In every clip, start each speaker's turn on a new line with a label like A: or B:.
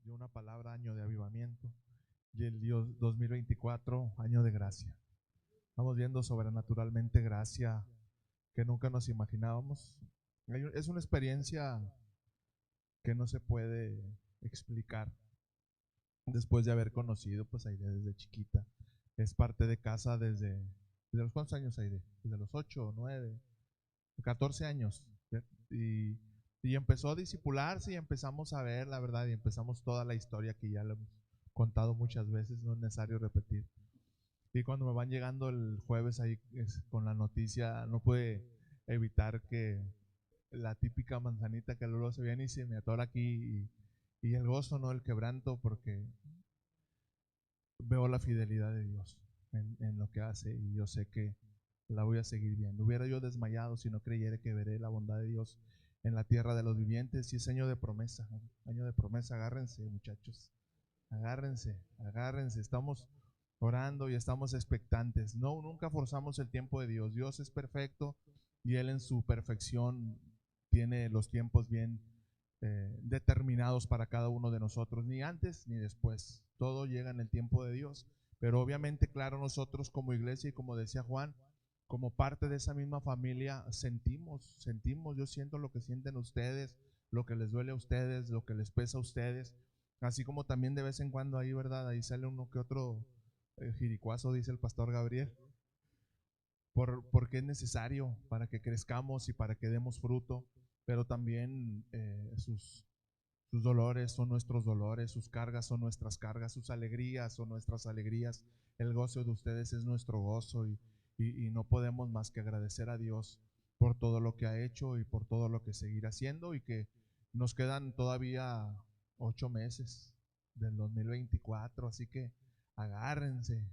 A: dio una palabra, año de avivamiento, y el Dios 2024, año de gracia. Estamos viendo sobrenaturalmente gracia que nunca nos imaginábamos. Es una experiencia que no se puede explicar después de haber conocido pues a Aide desde chiquita. Es parte de casa desde los ¿cuántos años, Aide? Desde los 8, 9, 14 años. Y, y empezó a discipularse y empezamos a ver la verdad y empezamos toda la historia que ya lo hemos contado muchas veces, no es necesario repetir. Y cuando me van llegando el jueves ahí con la noticia, no pude evitar que la típica manzanita que luego se viene y se me atora aquí y el gozo, no el quebranto, porque veo la fidelidad de Dios en lo que hace y yo sé que la voy a seguir viendo. Hubiera yo desmayado si no creyera que veré la bondad de Dios en la tierra de los vivientes. Y es año de promesa, agárrense muchachos, agárrense, estamos orando y estamos expectantes. No, nunca forzamos el tiempo de Dios. Dios es perfecto y Él en su perfección tiene los tiempos bien determinados para cada uno de nosotros, ni antes ni después. Todo llega en el tiempo de Dios. Pero obviamente, claro, nosotros como iglesia y como decía Juan, como parte de esa misma familia, sentimos, yo siento lo que sienten ustedes, lo que les duele a ustedes, lo que les pesa a ustedes, así como también de vez en cuando ahí, ¿verdad? Ahí sale uno que otro jiricuazo, dice el pastor Gabriel, porque es necesario para que crezcamos y para que demos fruto, pero también sus dolores son nuestros dolores, sus cargas son nuestras cargas, sus alegrías son nuestras alegrías. El gozo de ustedes es nuestro gozo y no podemos más que agradecer a Dios por todo lo que ha hecho y por todo lo que seguirá haciendo y que nos quedan todavía 8 meses del 2024, así que agárrense,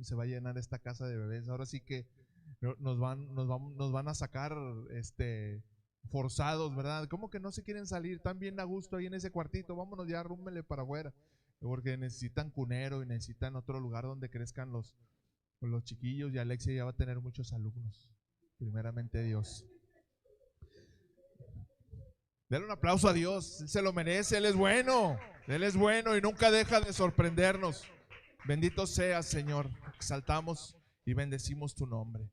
A: se va a llenar esta casa de bebés. Ahora sí que nos van a sacar forzados, ¿verdad? ¿Cómo que no se quieren salir? Tan bien a gusto ahí en ese cuartito, vámonos ya, rúmele para afuera, porque necesitan cunero y necesitan otro lugar donde crezcan los chiquillos, y Alexia ya va a tener muchos alumnos, primeramente Dios. Denle un aplauso a Dios, Él se lo merece, Él es bueno y nunca deja de sorprendernos. Bendito seas, Señor, exaltamos y bendecimos tu nombre.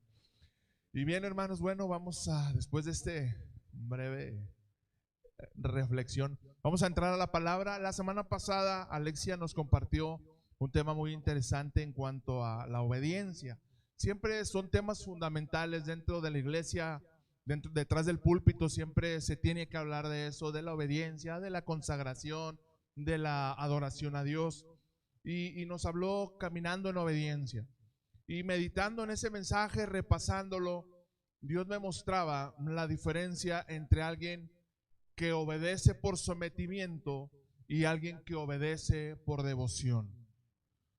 A: Y bien, hermanos, bueno, vamos a, después de este breve reflexión, vamos a entrar a la palabra. La semana pasada Alexia nos compartió un tema muy interesante en cuanto a la obediencia. Siempre son temas fundamentales dentro de la iglesia, detrás del púlpito siempre se tiene que hablar de eso, de la obediencia, de la consagración, de la adoración a Dios. Y nos habló caminando en obediencia. Y meditando en ese mensaje, repasándolo, Dios me mostraba la diferencia entre alguien que obedece por sometimiento y alguien que obedece por devoción.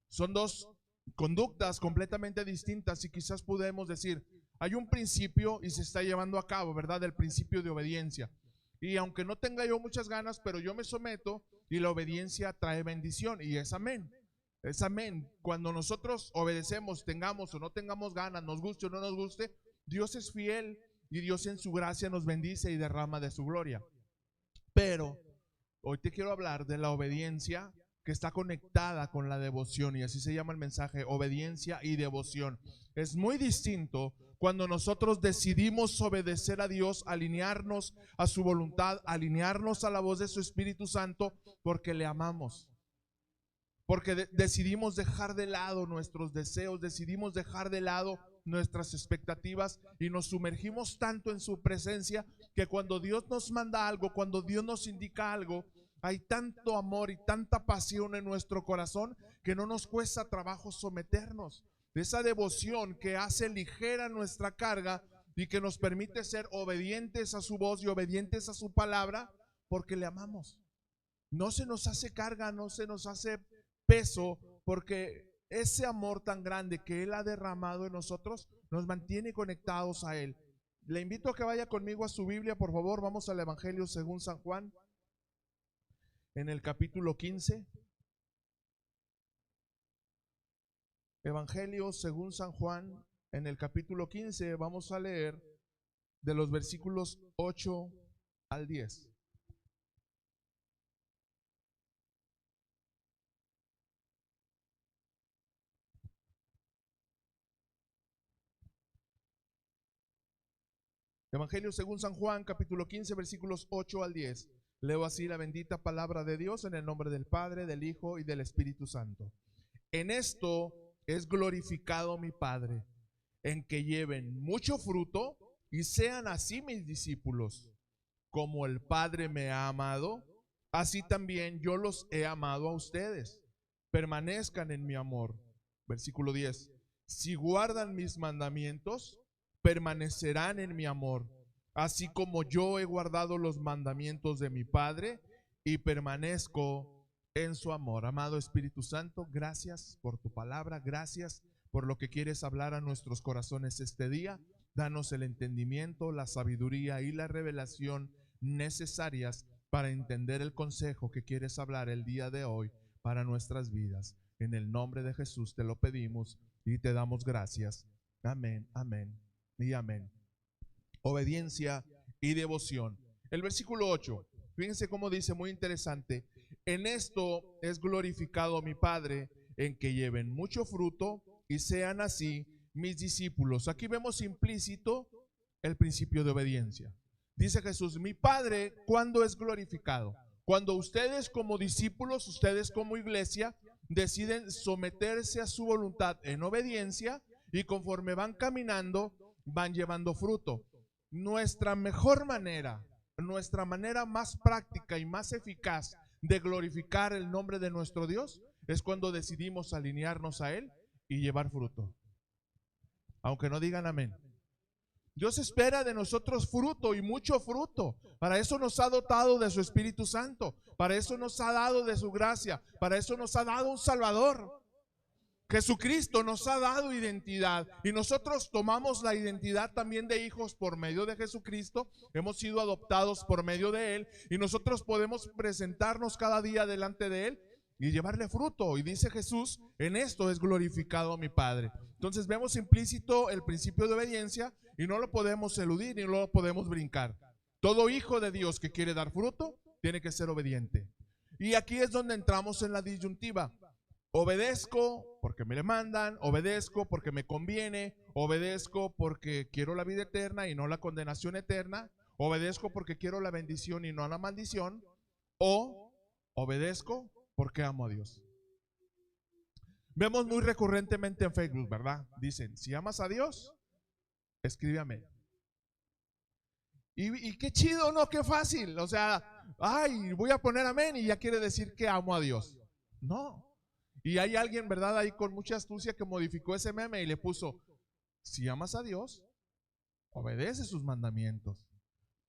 A: Son dos conductas completamente distintas y quizás podemos decir, hay un principio y se está llevando a cabo, ¿verdad? El principio de obediencia. Y aunque no tenga yo muchas ganas, pero yo me someto y la obediencia trae bendición y es amén. Es amén. Cuando nosotros obedecemos, tengamos o no tengamos ganas, nos guste o no nos guste, Dios es fiel y Dios en su gracia nos bendice y derrama de su gloria. Pero hoy te quiero hablar de la obediencia que está conectada con la devoción, y así se llama el mensaje, obediencia y devoción. Es muy distinto cuando nosotros decidimos obedecer a Dios, alinearnos a su voluntad, alinearnos a la voz de su Espíritu Santo, porque le amamos. Porque decidimos dejar de lado nuestros deseos, decidimos dejar de lado nuestras expectativas y nos sumergimos tanto en su presencia que cuando Dios nos manda algo, cuando Dios nos indica algo, hay tanto amor y tanta pasión en nuestro corazón que no nos cuesta trabajo someternos. Esa devoción que hace ligera nuestra carga y que nos permite ser obedientes a su voz y obedientes a su palabra porque le amamos. No se nos hace carga, no se nos hace peso, porque ese amor tan grande que Él ha derramado en nosotros nos mantiene conectados a Él. Le invito a que vaya conmigo a su Biblia, por favor. Vamos al Evangelio según San Juan, en el capítulo 15. Evangelio según San Juan, en el capítulo 15, vamos a leer de los versículos 8 al 10. Evangelio según San Juan, capítulo 15, versículos 8 al 10. Leo así la bendita palabra de Dios en el nombre del Padre, del Hijo y del Espíritu Santo. En esto es glorificado mi Padre, en que lleven mucho fruto y sean así mis discípulos. Como el Padre me ha amado, así también yo los he amado a ustedes. Permanezcan en mi amor. Versículo 10. Si guardan mis mandamientos, permanecerán en mi amor, así como yo he guardado los mandamientos de mi Padre y permanezco en su amor. Amado Espíritu Santo, gracias por tu palabra, gracias por lo que quieres hablar a nuestros corazones este día. Danos el entendimiento, la sabiduría y la revelación necesarias para entender el consejo que quieres hablar el día de hoy para nuestras vidas. En el nombre de Jesús te lo pedimos y te damos gracias. Amén, amén y amén. Obediencia y devoción. El versículo 8, fíjense cómo dice, muy interesante. En esto es glorificado mi Padre, en que lleven mucho fruto y sean así mis discípulos. Aquí vemos implícito el principio de obediencia. Dice Jesús, mi Padre, ¿cuándo es glorificado? Cuando ustedes como discípulos, ustedes como iglesia, deciden someterse a su voluntad en obediencia y conforme van caminando, van llevando fruto. Nuestra mejor manera, nuestra manera más práctica y más eficaz de glorificar el nombre de nuestro Dios es cuando decidimos alinearnos a Él y llevar fruto. Aunque no digan amén. Dios espera de nosotros fruto y mucho fruto. Para eso nos ha dotado de su Espíritu Santo. Para eso nos ha dado de su gracia. Para eso nos ha dado un Salvador. Jesucristo nos ha dado identidad y nosotros tomamos la identidad también de hijos por medio de Jesucristo. Hemos sido adoptados por medio de Él y nosotros podemos presentarnos cada día delante de Él y llevarle fruto. Y dice Jesús, en esto es glorificado mi Padre. Entonces vemos implícito el principio de obediencia y no lo podemos eludir y no lo podemos brincar. Todo hijo de Dios que quiere dar fruto tiene que ser obediente. Y aquí es donde entramos en la disyuntiva. Obedezco porque me le mandan, obedezco porque me conviene, obedezco porque quiero la vida eterna y no la condenación eterna, obedezco porque quiero la bendición y no la maldición, o obedezco porque amo a Dios. Vemos muy recurrentemente en Facebook, ¿verdad? Dicen, si amas a Dios, escribe amén. Y qué chido, ¿no? Qué fácil. O sea, ay, voy a poner amén y ya quiere decir que amo a Dios. No. Y hay alguien, ¿verdad? Ahí con mucha astucia que modificó ese meme y le puso, si amas a Dios, obedece sus mandamientos.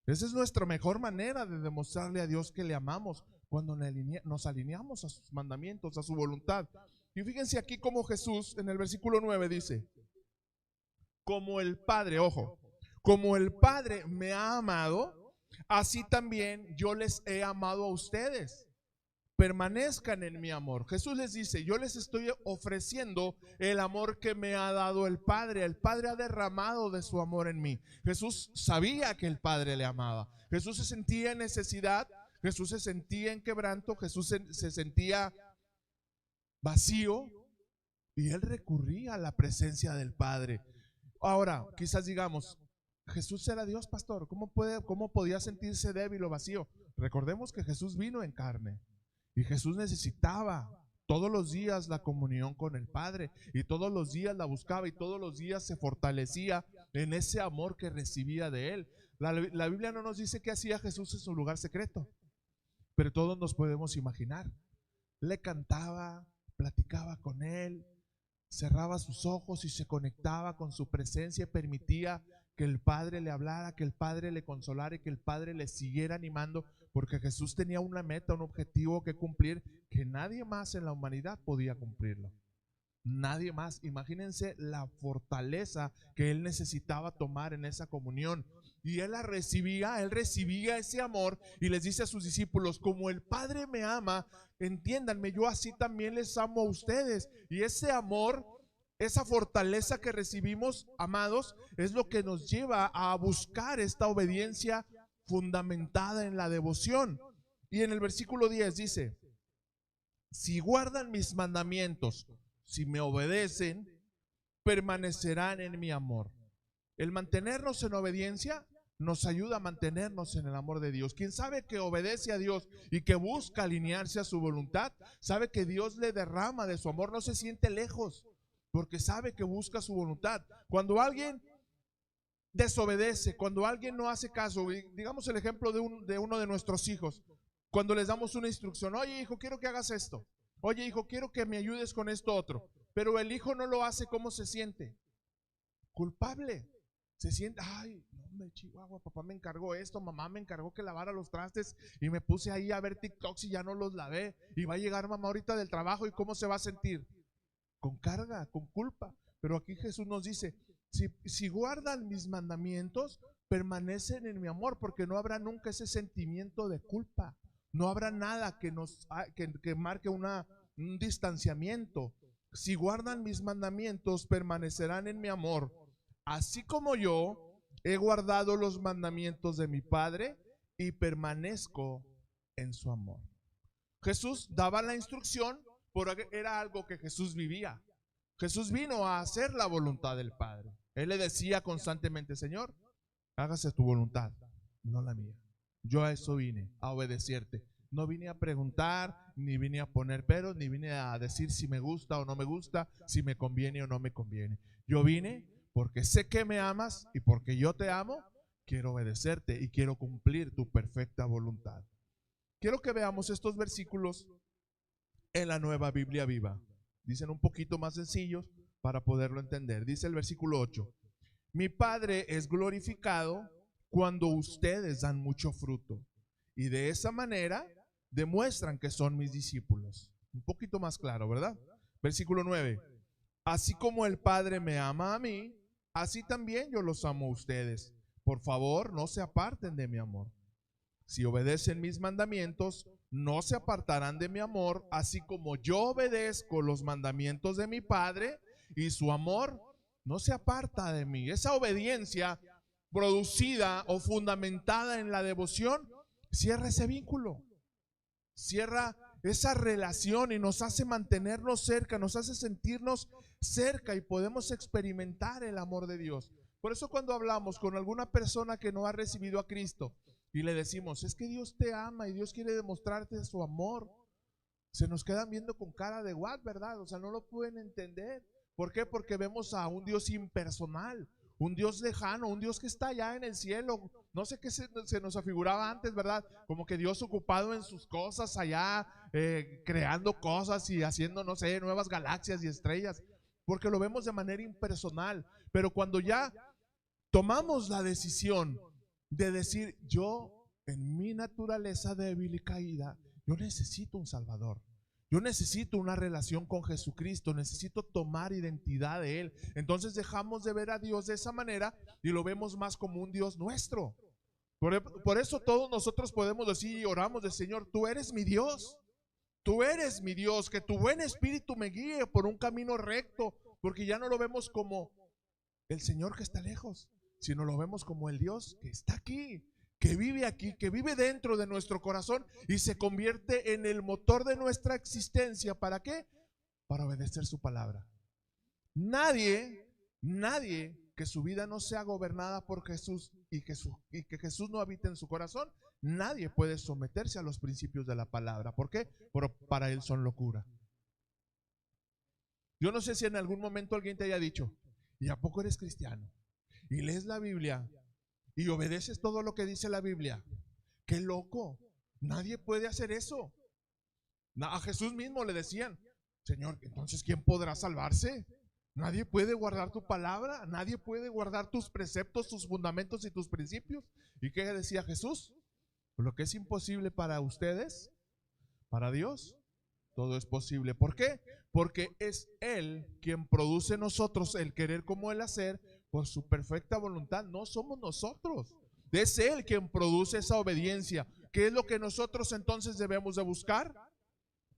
A: Esa es nuestra mejor manera de demostrarle a Dios que le amamos, cuando nos alineamos a sus mandamientos, a su voluntad. Y fíjense aquí como Jesús en el versículo 9 dice, como el Padre, ojo, como el Padre me ha amado, así también yo les he amado a ustedes. Permanezcan en mi amor. Jesús les dice, yo les estoy ofreciendo el amor que me ha dado el Padre. El Padre ha derramado de su amor en mí. Jesús sabía que el Padre le amaba. Jesús se sentía en necesidad, Jesús se sentía en quebranto, Jesús se sentía vacío y él recurría a la presencia del Padre. Ahora, quizás digamos, Jesús era Dios, pastor. ¿Cómo podía sentirse débil o vacío? Recordemos que Jesús vino en carne. Y Jesús necesitaba todos los días la comunión con el Padre y todos los días la buscaba y todos los días se fortalecía en ese amor que recibía de Él. La Biblia no nos dice qué hacía Jesús en su lugar secreto, pero todos nos podemos imaginar. Le cantaba, platicaba con Él, cerraba sus ojos y se conectaba con su presencia y permitía que el Padre le hablara, que el Padre le consolara y que el Padre le siguiera animando, porque Jesús tenía una meta, un objetivo que cumplir que nadie más en la humanidad podía cumplirlo. Nadie más. Imagínense la fortaleza que él necesitaba tomar en esa comunión. Y él recibía ese amor y les dice a sus discípulos, como el Padre me ama, entiéndanme, yo así también les amo a ustedes. Y ese amor, esa fortaleza que recibimos, amados, es lo que nos lleva a buscar esta obediencia fundamentada en la devoción. Y en el versículo 10 dice, si guardan mis mandamientos, si me obedecen, permanecerán en mi amor. El mantenernos en obediencia nos ayuda a mantenernos en el amor de Dios. Quien sabe que obedece a Dios y que busca alinearse a su voluntad, sabe que Dios le derrama de su amor, no se siente lejos, porque sabe que busca su voluntad. Cuando alguien desobedece, cuando alguien no hace caso, digamos el ejemplo de uno de nuestros hijos, cuando les damos una instrucción: oye hijo, quiero que hagas esto, oye hijo, quiero que me ayudes con esto otro, pero el hijo no lo hace, ¿cómo se siente? Culpable. Se siente, ay, no me Chihuahua, papá me encargó esto, mamá me encargó que lavara los trastes y me puse ahí a ver TikToks y ya no los lavé, y va a llegar mamá ahorita del trabajo y ¿cómo se va a sentir? Con carga, con culpa. Pero aquí Jesús nos dice: si guardan mis mandamientos, permanecen en mi amor, porque no habrá nunca ese sentimiento de culpa, no habrá nada que marque un distanciamiento. Si guardan mis mandamientos, permanecerán en mi amor, así como yo he guardado los mandamientos de mi Padre y permanezco en su amor. Jesús daba la instrucción, porque era algo que Jesús vivía. Jesús vino a hacer la voluntad del Padre. Él le decía constantemente: Señor, hágase tu voluntad, no la mía. Yo a eso vine, a obedecerte. No vine a preguntar, ni vine a poner peros, ni vine a decir si me gusta o no me gusta, si me conviene o no me conviene. Yo vine porque sé que me amas, y porque yo te amo, quiero obedecerte y quiero cumplir tu perfecta voluntad. Quiero que veamos estos versículos en la Nueva Biblia Viva. Dicen un poquito más sencillos para poderlo entender. Dice el versículo 8: mi Padre es glorificado cuando ustedes dan mucho fruto, y de esa manera demuestran que son mis discípulos. Un poquito más claro, ¿verdad? Versículo 9: así como el Padre me ama a mí, así también yo los amo a ustedes. Por favor, no se aparten de mi amor. Si obedecen mis mandamientos, no se apartarán de mi amor, así como yo obedezco los mandamientos de mi Padre, y su amor no se aparta de mí. Esa obediencia producida o fundamentada en la devoción cierra ese vínculo, cierra esa relación y nos hace mantenernos cerca, nos hace sentirnos cerca, y podemos experimentar el amor de Dios. Por eso cuando hablamos con alguna persona que no ha recibido a Cristo y le decimos: es que Dios te ama y Dios quiere demostrarte su amor, se nos quedan viendo con cara de what, ¿verdad? O sea, no lo pueden entender. ¿Por qué? Porque vemos a un Dios impersonal, un Dios lejano, un Dios que está allá en el cielo. No sé qué se nos afiguraba antes, ¿verdad? Como que Dios ocupado en sus cosas allá, creando cosas y haciendo, no sé, nuevas galaxias y estrellas, porque lo vemos de manera impersonal. Pero cuando ya tomamos la decisión de decir: yo, en mi naturaleza débil y caída, yo necesito un Salvador, yo necesito una relación con Jesucristo, necesito tomar identidad de Él, entonces dejamos de ver a Dios de esa manera y lo vemos más como un Dios nuestro. Por eso todos nosotros podemos decir y oramos de: Señor, tú eres mi Dios, tú eres mi Dios, que tu buen espíritu me guíe por un camino recto, porque ya no lo vemos como el Señor que está lejos, sino lo vemos como el Dios que está aquí, que vive dentro de nuestro corazón y se convierte en el motor de nuestra existencia. ¿Para qué? Para obedecer su palabra. Nadie que su vida no sea gobernada por Jesús y que Jesús no habite en su corazón, nadie puede someterse a los principios de la palabra. ¿Por qué? Para él son locura. Yo no sé si en algún momento alguien te haya dicho: ¿y a poco eres cristiano? Y lees la Biblia y obedeces todo lo que dice la Biblia. ¡Qué loco! Nadie puede hacer eso. A Jesús mismo le decían: Señor, entonces ¿quién podrá salvarse? Nadie puede guardar tu palabra, nadie puede guardar tus preceptos, tus fundamentos y tus principios. ¿Y qué decía Jesús? Lo que es imposible para ustedes, para Dios, todo es posible. ¿Por qué? Porque es Él quien produce en nosotros el querer como el hacer por su perfecta voluntad. No somos nosotros, es Él quien produce esa obediencia. ¿Qué es lo que nosotros entonces debemos de buscar?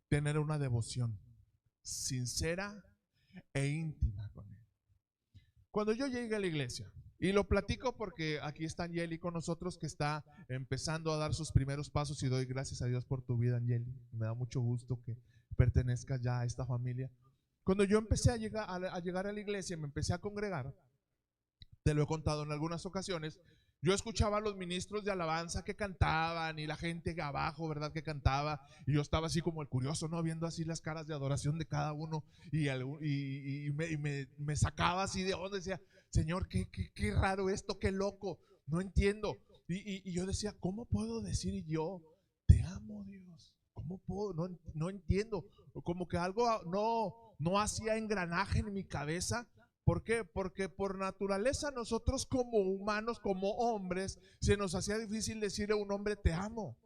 A: Tener una devoción sincera e íntima con Él. Cuando yo llegué a la iglesia, y lo platico porque aquí está Angeli con nosotros, que está empezando a dar sus primeros pasos, y doy gracias a Dios por tu vida, Angeli. Me da mucho gusto que pertenezcas ya a esta familia. Cuando yo empecé a llegar a la iglesia, me empecé a congregar, te lo he contado en algunas ocasiones, Yo escuchaba a los ministros de alabanza que cantaban y la gente abajo, ¿verdad? Que cantaba. Y yo estaba así como el curioso, ¿no? Viendo así las caras de adoración de cada uno. Me sacaba así de onda. Decía, Señor, qué raro esto, qué loco. No entiendo. Y yo decía, ¿cómo puedo decir yo, te amo, Dios? ¿Cómo puedo? No entiendo. Como que algo no hacía engranaje en mi cabeza. ¿Por qué? Porque por naturaleza nosotros como humanos, como hombres, se nos hacía difícil decirle a un hombre te amo.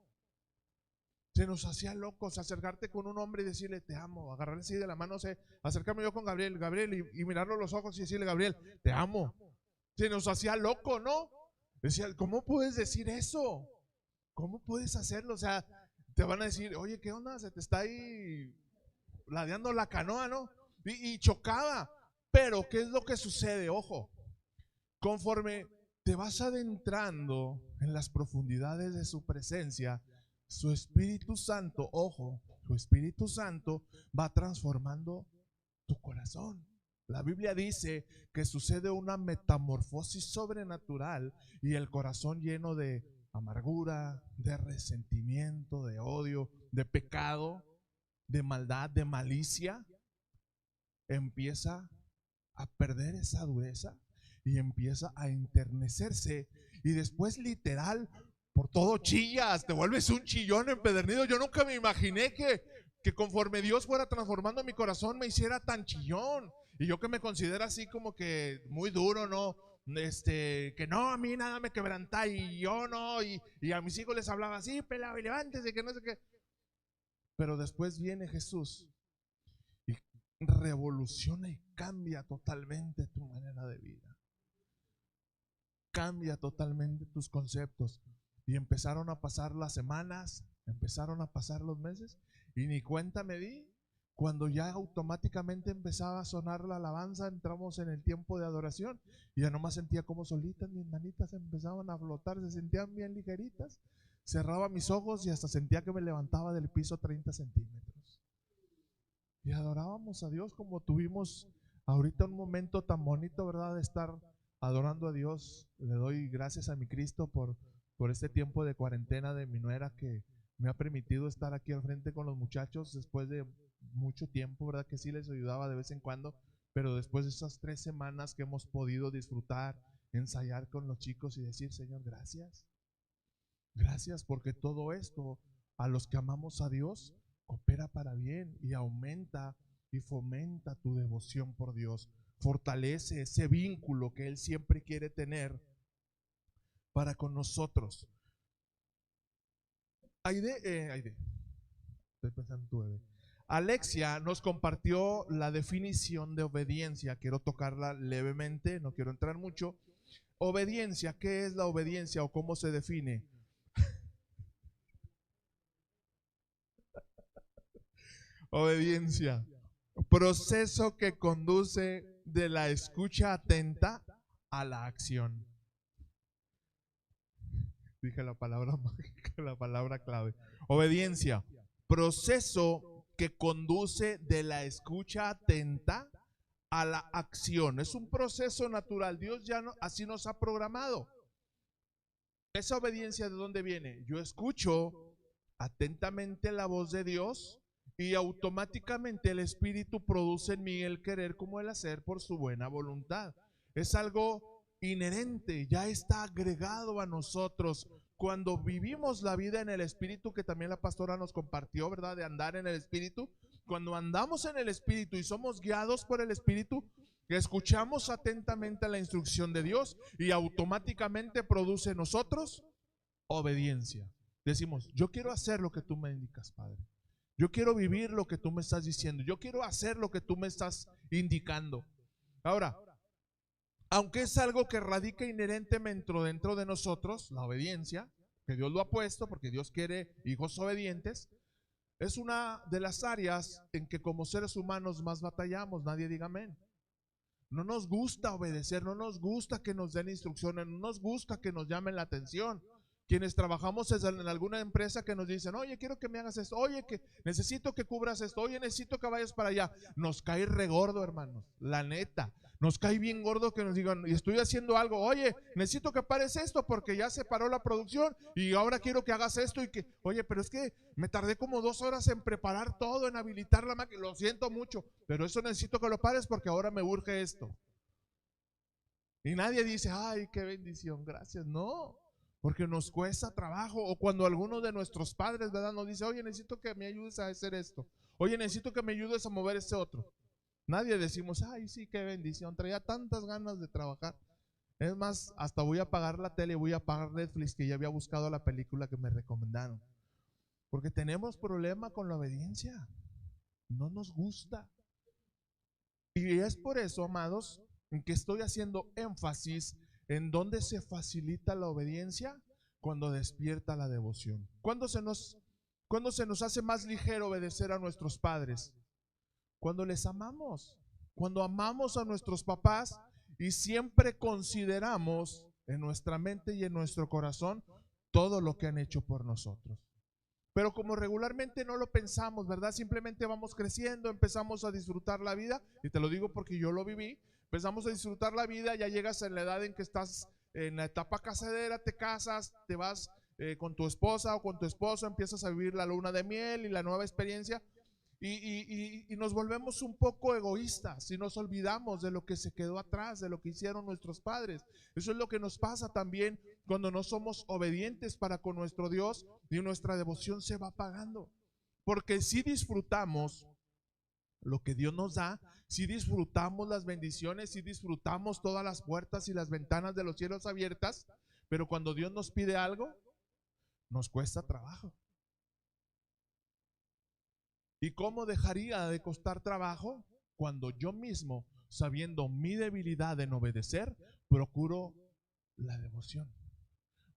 A: Se nos hacía locos acercarte con un hombre y decirle te amo, agarrarle así de la mano, acercarme yo con Gabriel y mirarlo a los ojos y decirle Gabriel, te amo. Se nos hacía loco, ¿no? Decía, ¿cómo puedes decir eso? ¿Cómo puedes hacerlo? O sea, te van a decir, oye, ¿qué onda? Se te está ahí ladeando la canoa, ¿no? Y chocaba. Pero, ¿qué es lo que sucede? Ojo, conforme te vas adentrando en las profundidades de su presencia, su Espíritu Santo, ojo, su Espíritu Santo va transformando tu corazón. La Biblia dice que sucede una metamorfosis sobrenatural y el corazón lleno de amargura, de resentimiento, de odio, de pecado, de maldad, de malicia, empieza a perder esa dureza y empieza a enternecerse y después literal por todo chillas, te vuelves un chillón empedernido. Yo nunca me imaginé que conforme Dios fuera transformando mi corazón me hiciera tan chillón. Y yo que me considero así como que muy duro, ¿no? Que no, a mí nada me quebranta y yo no, y a mis hijos les hablaba así, pelado y levántese, que no sé qué. Pero después viene Jesús y revoluciona y cambia totalmente tu manera de vida. Cambia totalmente tus conceptos. Y empezaron a pasar las semanas, empezaron a pasar los meses, y ni cuenta me di. Cuando ya automáticamente empezaba a sonar la alabanza, entramos en el tiempo de adoración, y ya nomás sentía como solitas mis manitas empezaban a flotar, se sentían bien ligeritas. Cerraba mis ojos y hasta sentía que me levantaba del piso 30 centímetros. Y adorábamos a Dios como tuvimos ahorita un momento tan bonito, ¿verdad? De estar adorando a Dios. Le doy gracias a mi Cristo por este tiempo de cuarentena de mi nuera que me ha permitido estar aquí al frente con los muchachos después de mucho tiempo, ¿verdad? Que sí les ayudaba de vez en cuando, pero después de esas 3 semanas que hemos podido disfrutar, ensayar con los chicos y decir, Señor, gracias. Gracias porque todo esto a los que amamos a Dios coopera para bien y aumenta y fomenta tu devoción por Dios. Fortalece ese vínculo que Él siempre quiere tener para con nosotros. Aide, estoy pensando en tu bebé. Alexia nos compartió la definición de obediencia. Quiero tocarla levemente, no quiero entrar mucho. Obediencia, ¿qué es la obediencia o cómo se define? Obediencia, proceso que conduce de la escucha atenta a la acción. Dije la palabra mágica, la palabra clave. Obediencia, proceso que conduce de la escucha atenta a la acción. Es un proceso natural. Dios ya no, así nos ha programado. ¿Esa obediencia de dónde viene? Yo escucho atentamente la voz de Dios y automáticamente el Espíritu produce en mí el querer como el hacer por su buena voluntad. Es algo inherente, ya está agregado a nosotros. Cuando vivimos la vida en el Espíritu, que también la pastora nos compartió, ¿verdad? De andar en el Espíritu. Cuando andamos en el Espíritu y somos guiados por el Espíritu, escuchamos atentamente la instrucción de Dios y automáticamente produce en nosotros obediencia. Decimos, yo quiero hacer lo que tú me indicas, Padre. Yo quiero vivir lo que tú me estás diciendo. Yo quiero hacer lo que tú me estás indicando. Ahora, aunque es algo que radica inherentemente dentro de nosotros, la obediencia, que Dios lo ha puesto porque Dios quiere hijos obedientes, es una de las áreas en que como seres humanos más batallamos. Nadie diga amén. No nos gusta obedecer, no nos gusta que nos den instrucciones, no nos gusta que nos llamen la atención. Quienes trabajamos en alguna empresa que nos dicen, oye, quiero que me hagas esto, oye, que necesito que cubras esto, oye, necesito que vayas para allá. Nos cae regordo, hermanos, la neta. Nos cae bien gordo que nos digan, y estoy haciendo algo, oye, necesito que pares esto porque ya se paró la producción y ahora quiero que hagas esto y que, oye, pero es que me tardé como 2 horas en preparar todo, en habilitar la máquina, lo siento mucho, pero eso necesito que lo pares porque ahora me urge esto. Y nadie dice, ay, qué bendición, gracias. No, porque nos cuesta trabajo. O cuando alguno de nuestros padres, ¿verdad?, nos dice, oye, necesito que me ayudes a hacer esto. Oye, necesito que me ayudes a mover este otro. Nadie decimos, ay, sí, qué bendición, traía tantas ganas de trabajar. Es más, hasta voy a apagar la tele, voy a apagar Netflix, que ya había buscado la película que me recomendaron. Porque tenemos problema con la obediencia. No nos gusta. Y es por eso, amados, en que estoy haciendo énfasis en dónde se facilita la obediencia, cuando despierta la devoción. ¿Cuándo se nos hace más ligero obedecer a nuestros padres? Cuando les amamos, cuando amamos a nuestros papás y siempre consideramos en nuestra mente y en nuestro corazón todo lo que han hecho por nosotros. Pero como regularmente no lo pensamos, ¿verdad? Simplemente vamos creciendo, empezamos a disfrutar la vida, y te lo digo porque yo lo viví. Empezamos a disfrutar la vida, ya llegas en la edad en que estás en la etapa casadera, te casas, te vas con tu esposa o con tu esposo, empiezas a vivir la luna de miel y la nueva experiencia. Y nos volvemos un poco egoístas y nos olvidamos de lo que se quedó atrás, de lo que hicieron nuestros padres. Eso es lo que nos pasa también cuando no somos obedientes para con nuestro Dios, y nuestra devoción se va apagando. Porque si disfrutamos lo que Dios nos da, si disfrutamos las bendiciones, si disfrutamos todas las puertas y las ventanas de los cielos abiertas, pero cuando Dios nos pide algo, nos cuesta trabajo. ¿Y cómo dejaría de costar trabajo? Cuando yo mismo, sabiendo mi debilidad en obedecer, procuro la devoción.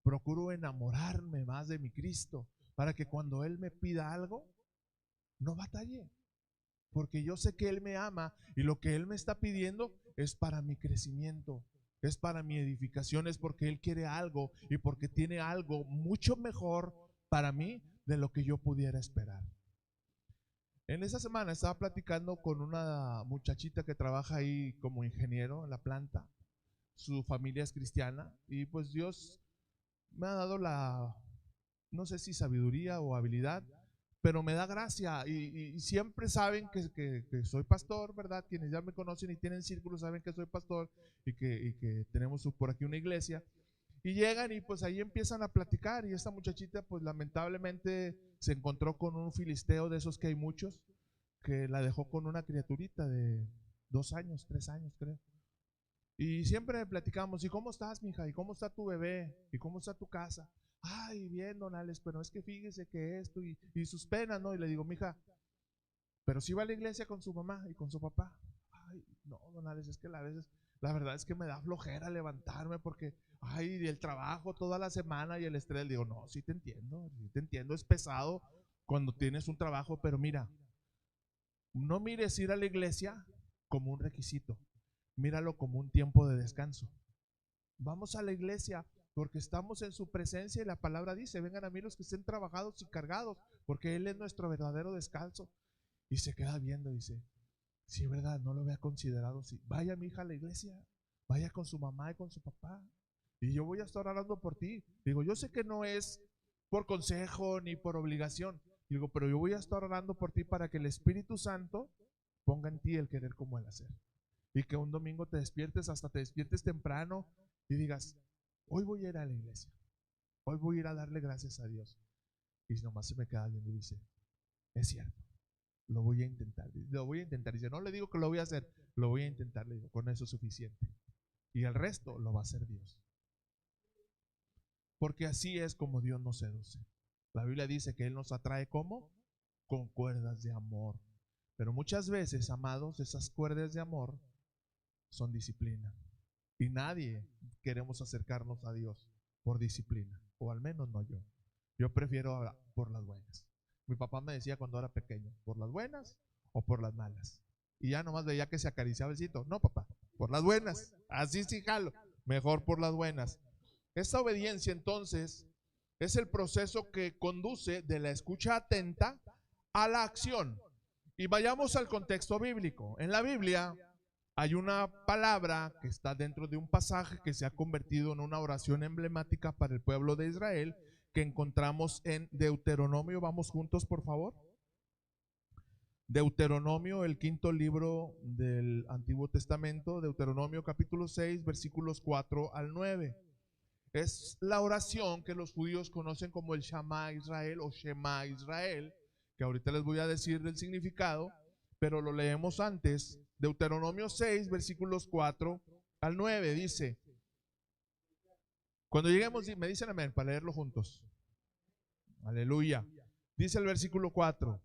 A: Procuro enamorarme más de mi Cristo, para que cuando Él me pida algo, no batalle. Porque yo sé que Él me ama y lo que Él me está pidiendo es para mi crecimiento, es para mi edificación, es porque Él quiere algo y porque tiene algo mucho mejor para mí de lo que yo pudiera esperar. En esa semana estaba platicando con una muchachita que trabaja ahí como ingeniero en la planta. Su familia es cristiana y pues Dios me ha dado no sé si sabiduría o habilidad, pero me da gracia y siempre saben que soy pastor, ¿verdad? Quienes ya me conocen y tienen círculos saben que soy pastor y que tenemos por aquí una iglesia. Y llegan y pues ahí empiezan a platicar, y esta muchachita pues lamentablemente se encontró con un filisteo de esos que hay muchos, que la dejó con una criaturita de 2 años, 3 años creo. Y siempre platicamos, ¿y cómo estás, mija? ¿Y cómo está tu bebé? ¿Y cómo está tu casa? Ay, bien, don Alex, pero es que fíjese que esto y sus penas, ¿no? Y le digo, mija, pero si va a la iglesia con su mamá y con su papá. Ay, no, don Alex, es que a veces, la verdad es que me da flojera levantarme porque, ay, el trabajo toda la semana y el estrés. Digo, no, sí te entiendo, es pesado cuando tienes un trabajo, pero mira, no mires ir a la iglesia como un requisito, míralo como un tiempo de descanso. Vamos a la iglesia porque estamos en su presencia y la palabra dice, vengan a mí los que estén trabajados y cargados, porque Él es nuestro verdadero descanso. Y se queda viendo y dice, sí, verdad, no lo había considerado así. Vaya mi hija a la iglesia, vaya con su mamá y con su papá, y yo voy a estar orando por ti. Digo, yo sé que no es por consejo ni por obligación, digo, pero yo voy a estar orando por ti para que el Espíritu Santo ponga en ti el querer como el hacer. Y que un domingo te despiertes, hasta te despiertes temprano y digas, hoy voy a ir a la iglesia, hoy voy a ir a darle gracias a Dios. Y nomás se me queda viendo y dice, es cierto, lo voy a intentar, Dice, no le digo que lo voy a hacer, lo voy a intentar, le digo, con eso es suficiente. Y el resto lo va a hacer Dios. Porque así es como Dios nos seduce. La Biblia dice que Él nos atrae ¿cómo? Con cuerdas de amor. Pero muchas veces, amados, esas cuerdas de amor son disciplina. Y nadie queremos acercarnos a Dios por disciplina, o al menos no yo. Yo prefiero por las buenas. Mi papá me decía cuando era pequeño, ¿por las buenas o por las malas? Y ya nomás veía que se acariciaba el cito. No, papá, por las buenas. Así sí jalo. Mejor por las buenas. Esta obediencia entonces Es el proceso que conduce de la escucha atenta a la acción. Y vayamos al contexto bíblico. En la Biblia hay una palabra que está dentro de un pasaje que se ha convertido en una oración emblemática para el pueblo de Israel, que encontramos en Deuteronomio. Vamos juntos, por favor. Deuteronomio, el quinto libro del Antiguo Testamento, Deuteronomio capítulo 6, versículos 4 al 9. Es la oración que los judíos conocen como el Shama Israel o Shema Israel, que ahorita les voy a decir del significado, pero lo leemos antes. Deuteronomio 6, versículos 4 al 9, dice, cuando lleguemos, me dicen amén, para leerlo juntos. Aleluya. Dice el versículo 4,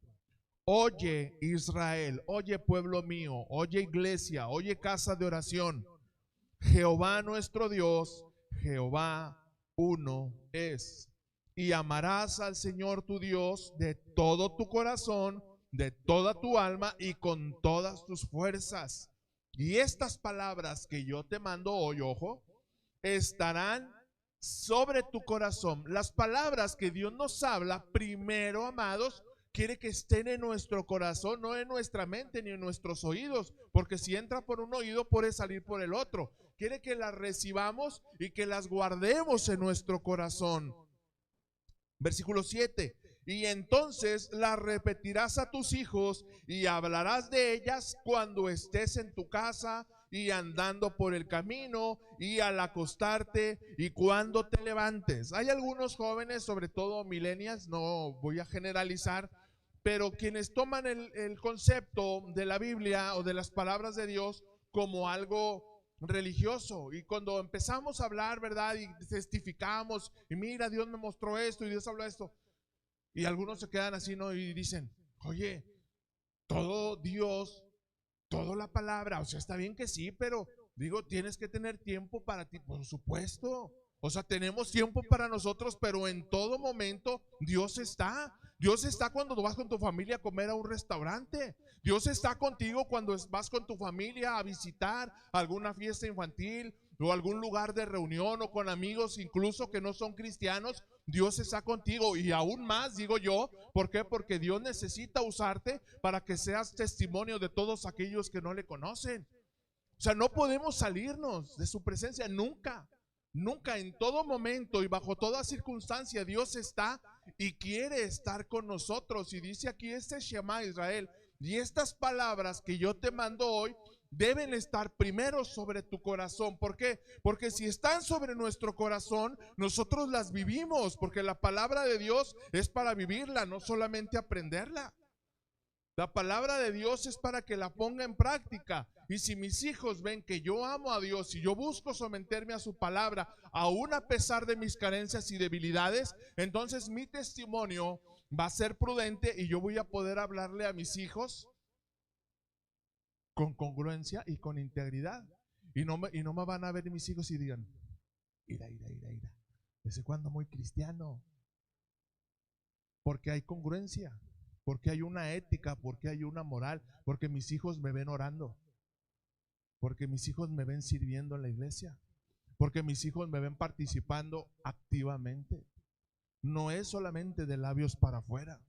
A: oye Israel, oye pueblo mío, oye iglesia, oye casa de oración, Jehová nuestro Dios, Jehová uno es, y amarás al Señor tu Dios de todo tu corazón, de toda tu alma y con todas tus fuerzas. Y estas palabras que yo te mando hoy, ojo, estarán sobre tu corazón. Las palabras que Dios nos habla, primero, amados, quiere que estén en nuestro corazón, no en nuestra mente ni en nuestros oídos, porque si entra por un oído puede salir por el otro. Quiere que las recibamos y que las guardemos en nuestro corazón. Versículo 7. Y entonces las repetirás a tus hijos y hablarás de ellas cuando estés en tu casa y andando por el camino y al acostarte y cuando te levantes. Hay algunos jóvenes, sobre todo millennials, no voy a generalizar, pero quienes toman el concepto de la Biblia o de las palabras de Dios como algo religioso, y cuando empezamos a hablar, ¿verdad? Y testificamos, y mira, Dios me mostró esto y Dios habló esto, y algunos se quedan así, ¿no? Y dicen, oye, todo Dios, toda la palabra, o sea, está bien que sí, pero digo, tienes que tener tiempo para ti, por supuesto. O sea, tenemos tiempo para nosotros, pero en todo momento Dios está. Dios está cuando vas con tu familia a comer a un restaurante. Dios está contigo cuando vas con tu familia a visitar alguna fiesta infantil o algún lugar de reunión o con amigos incluso que no son cristianos. Dios está contigo y aún más, digo yo, ¿por qué? Porque Dios necesita usarte para que seas testimonio de todos aquellos que no le conocen. O sea, no podemos salirnos de su presencia nunca. Nunca, en todo momento y bajo toda circunstancia, Dios está y quiere estar con nosotros. Y dice aquí este Shema Israel, y estas palabras que yo te mando hoy deben estar primero sobre tu corazón. ¿Por qué? Porque si están sobre nuestro corazón, nosotros las vivimos, porque la palabra de Dios es para vivirla, no solamente aprenderla. La palabra de Dios es para que la ponga en práctica. Y si mis hijos ven que yo amo a Dios y yo busco someterme a su palabra, aún a pesar de mis carencias y debilidades, entonces mi testimonio va a ser prudente y yo voy a poder hablarle a mis hijos con congruencia y con integridad. Y no me van a ver mis hijos y digan, ira. ¿Desde cuándo muy cristiano? Porque hay congruencia. Porque hay una ética, porque hay una moral, porque mis hijos me ven orando, porque mis hijos me ven sirviendo en la iglesia, porque mis hijos me ven participando activamente. No es solamente de labios para afuera.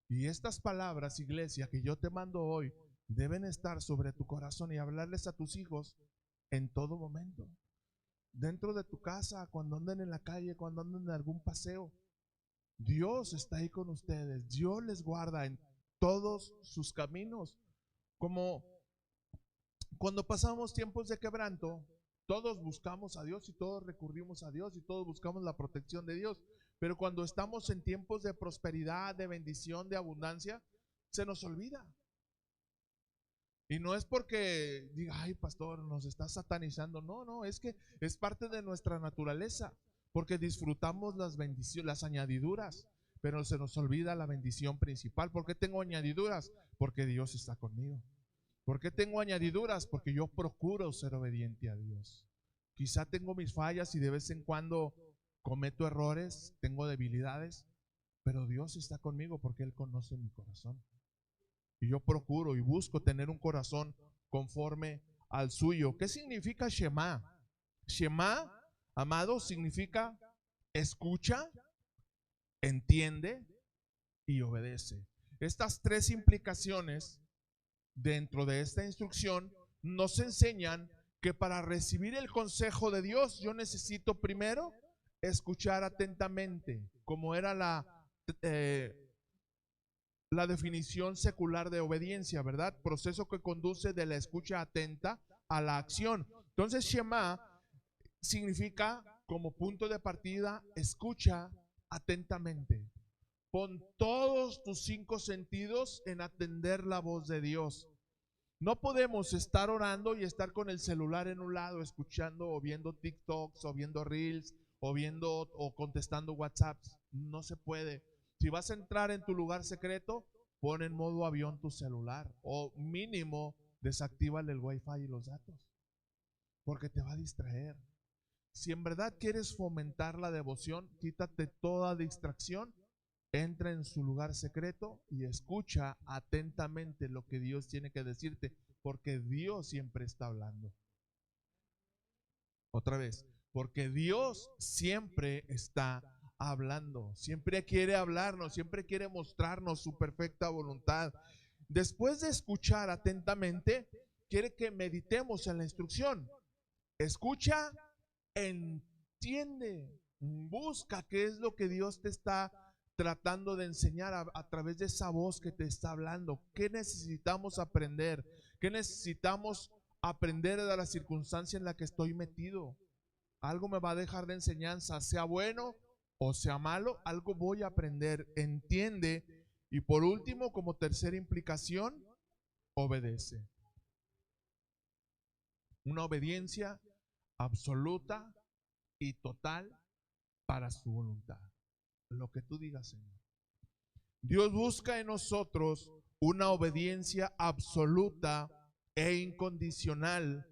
A: Y estas palabras, iglesia, que yo te mando hoy, deben estar sobre tu corazón y hablarles a tus hijos en todo momento. Dentro de tu casa, cuando anden en la calle, cuando anden en algún paseo. Dios está ahí con ustedes. Dios les guarda en todos sus caminos. Como cuando pasamos tiempos de quebranto, todos buscamos a Dios y todos recurrimos a Dios y todos buscamos la protección de Dios. Pero cuando estamos en tiempos de prosperidad, de bendición, de abundancia, se nos olvida. Y no es porque diga, ay pastor, nos está satanizando. No, es que es parte de nuestra naturaleza. Porque disfrutamos las bendiciones, las añadiduras, pero se nos olvida la bendición principal. ¿Por qué tengo añadiduras? Porque Dios está conmigo. ¿Por qué tengo añadiduras? Porque yo procuro ser obediente a Dios. Quizá tengo mis fallas y de vez en cuando cometo errores, tengo debilidades, pero Dios está conmigo porque Él conoce mi corazón. Y yo procuro y busco tener un corazón conforme al suyo. ¿Qué significa Shema? Shema, amado, significa escucha, entiende y obedece. Estas tres implicaciones dentro de esta instrucción nos enseñan que para recibir el consejo de Dios yo necesito primero escuchar atentamente, como era la definición secular de obediencia, ¿verdad? Proceso que conduce de la escucha atenta a la acción. Entonces, Shema significa como punto de partida, escucha atentamente. Pon todos tus 5 sentidos en atender la voz de Dios. No podemos estar orando y estar con el celular en un lado, escuchando o viendo TikToks o viendo Reels o viendo o contestando WhatsApps. No se puede. Si vas a entrar en tu lugar secreto, pon en modo avión tu celular o mínimo desactívale el Wi-Fi y los datos, porque te va a distraer. Si en verdad quieres fomentar la devoción, quítate toda distracción, entra en su lugar secreto y escucha atentamente lo que Dios tiene que decirte, porque Dios siempre está hablando. Otra vez, porque Dios siempre está hablando, siempre quiere hablarnos, siempre quiere mostrarnos su perfecta voluntad. Después de escuchar atentamente, quiere que meditemos en la instrucción. Escucha, entiende, busca qué es lo que Dios te está tratando de enseñar a través de esa voz que te está hablando. ¿Qué necesitamos aprender? ¿Qué necesitamos aprender de la circunstancia en la que estoy metido? Algo me va a dejar de enseñanza, sea bueno o sea malo, algo voy a aprender. Entiende. Y por último, como tercera implicación, obedece. Una obediencia absoluta y total para su voluntad. Lo que tú digas, Señor. Dios busca en nosotros una obediencia absoluta e incondicional,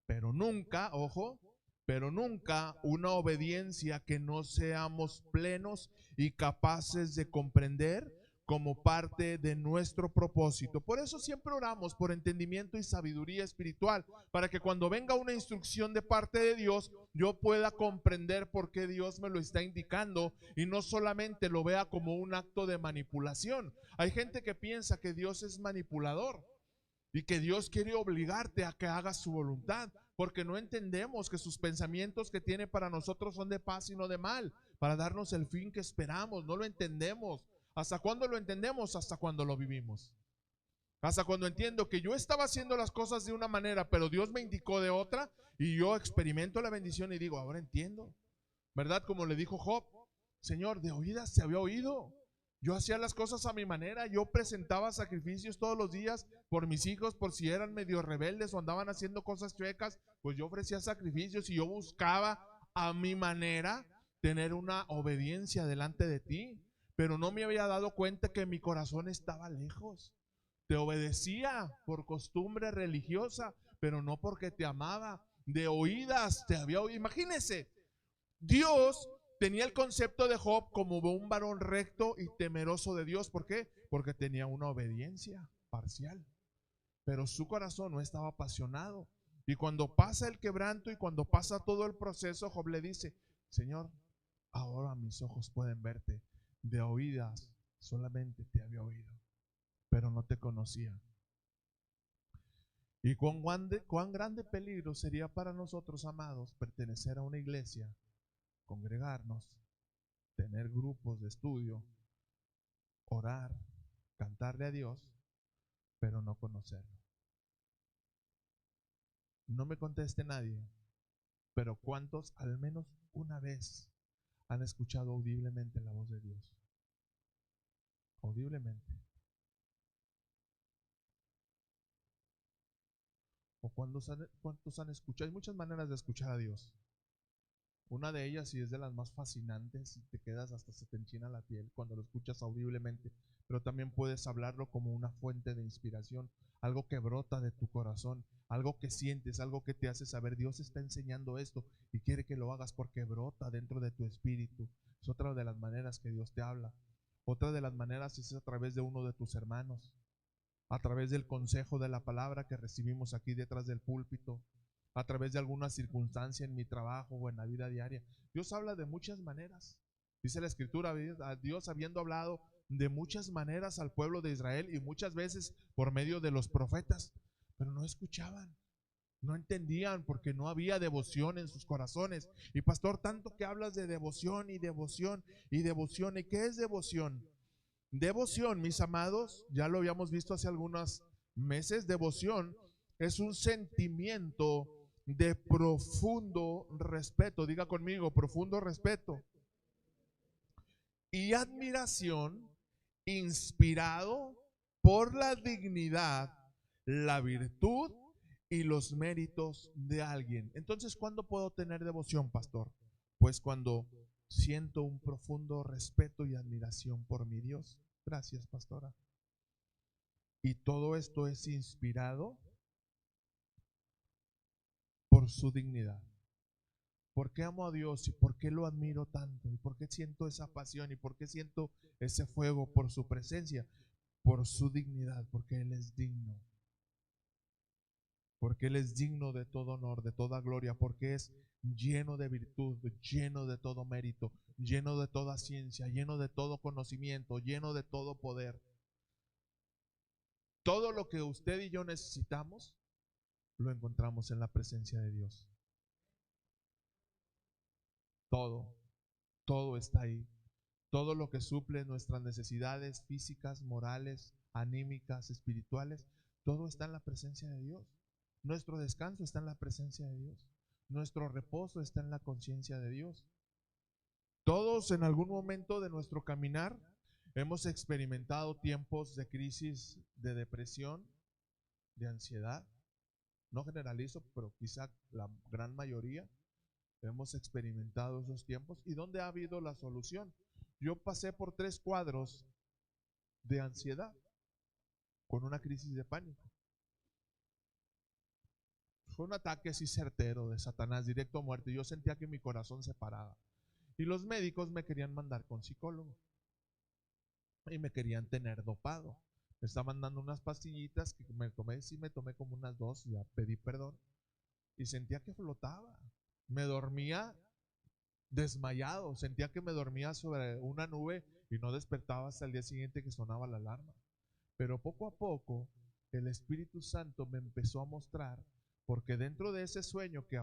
A: pero nunca, ojo, pero nunca una obediencia que no seamos plenos y capaces de comprender como parte de nuestro propósito. Por eso siempre oramos por entendimiento y sabiduría espiritual, para que cuando venga una instrucción de parte de Dios, yo pueda comprender por qué Dios me lo está indicando y no solamente lo vea como un acto de manipulación. Hay gente que piensa que Dios es manipulador y que Dios quiere obligarte a que hagas su voluntad, porque no entendemos que sus pensamientos que tiene para nosotros son de paz y no de mal, para darnos el fin que esperamos. No lo entendemos. ¿Hasta cuándo lo entendemos? Hasta cuando lo vivimos. Hasta cuando entiendo que yo estaba haciendo las cosas de una manera, pero Dios me indicó de otra, y yo experimento la bendición y digo, ahora entiendo. ¿Verdad? Como le dijo Job, Señor, de oídas se había oído. Yo hacía las cosas a mi manera, yo presentaba sacrificios todos los días por mis hijos, por si eran medio rebeldes o andaban haciendo cosas chuecas, pues yo ofrecía sacrificios y yo buscaba a mi manera tener una obediencia delante de ti, pero no me había dado cuenta que mi corazón estaba lejos. Te obedecía por costumbre religiosa, pero no porque te amaba. De oídas te había oído. Imagínense, Dios tenía el concepto de Job como un varón recto y temeroso de Dios. ¿Por qué? Porque tenía una obediencia parcial, pero su corazón no estaba apasionado. Y cuando pasa el quebranto y cuando pasa todo el proceso, Job le dice, Señor, ahora mis ojos pueden verte. De oídas solamente te había oído, pero no te conocía. Y cuán grande peligro sería para nosotros, amados, pertenecer a una iglesia, congregarnos, tener grupos de estudio, orar, cantarle a Dios, pero no conocerlo. No me conteste nadie, pero ¿cuántos al menos una vez han escuchado audiblemente la voz de Dios? Audiblemente. ¿O cuántos han escuchado? Hay muchas maneras de escuchar a Dios. Una de ellas, y es de las más fascinantes, y te quedas hasta se te enchina la piel cuando lo escuchas audiblemente, pero también puedes hablarlo como una fuente de inspiración, algo que brota de tu corazón, algo que sientes, algo que te hace saber, Dios está enseñando esto y quiere que lo hagas porque brota dentro de tu espíritu. Es otra de las maneras que Dios te habla. Otra de las maneras es a través de uno de tus hermanos, a través del consejo de la palabra que recibimos aquí detrás del púlpito, a través de alguna circunstancia en mi trabajo o en la vida diaria. Dios habla de muchas maneras. Dice la Escritura, a Dios habiendo hablado de muchas maneras al pueblo de Israel y muchas veces por medio de los profetas, pero no escuchaban, no entendían porque no había devoción en sus corazones. Y pastor, tanto que hablas de devoción y devoción y devoción, ¿y qué es devoción? Devoción, mis amados, ya lo habíamos visto hace algunos meses, devoción es un sentimiento de profundo respeto, diga conmigo, profundo respeto y admiración inspirado por la dignidad, la virtud y los méritos de alguien. Entonces, ¿cuándo puedo tener devoción, pastor? Pues cuando siento un profundo respeto y admiración por mi Dios. Gracias, pastora. Y todo esto es inspirado por su dignidad. ¿Por qué amo a Dios y por qué lo admiro tanto? ¿Y por qué siento esa pasión? ¿Y por qué siento ese fuego por su presencia? Por su dignidad, porque Él es digno. Porque Él es digno de todo honor, de toda gloria, porque es lleno de virtud, lleno de todo mérito, lleno de toda ciencia, lleno de todo conocimiento, lleno de todo poder. Todo lo que usted y yo necesitamos, lo encontramos en la presencia de Dios. Todo está ahí. Todo lo que suple nuestras necesidades físicas, morales, anímicas, espirituales, todo está en la presencia de Dios. Nuestro descanso está en la presencia de Dios. Nuestro reposo está en la conciencia de Dios. Todos en algún momento de nuestro caminar hemos experimentado tiempos de crisis, de depresión, de ansiedad. No generalizo, pero quizá la gran mayoría hemos experimentado esos tiempos. ¿Y dónde ha habido la solución? Yo pasé por 3 cuadros de ansiedad con una crisis de pánico. Fue un ataque así certero de Satanás, directo a muerte. Yo sentía que mi corazón se paraba. Y los médicos me querían mandar con psicólogo. Y me querían tener dopado. Me estaban dando unas pastillitas que me tomé, sí me tomé como unas 2, ya pedí perdón. Y sentía que flotaba. Me dormía desmayado, sentía que me dormía sobre una nube y no despertaba hasta el día siguiente que sonaba la alarma. Pero poco a poco el Espíritu Santo me empezó a mostrar, porque dentro de ese sueño que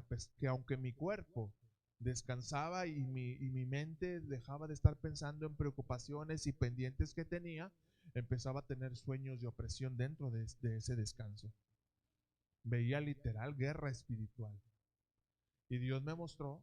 A: aunque mi cuerpo descansaba y mi mente dejaba de estar pensando en preocupaciones y pendientes que tenía, empezaba a tener sueños de opresión dentro de ese descanso. Veía literal guerra espiritual. Y Dios me mostró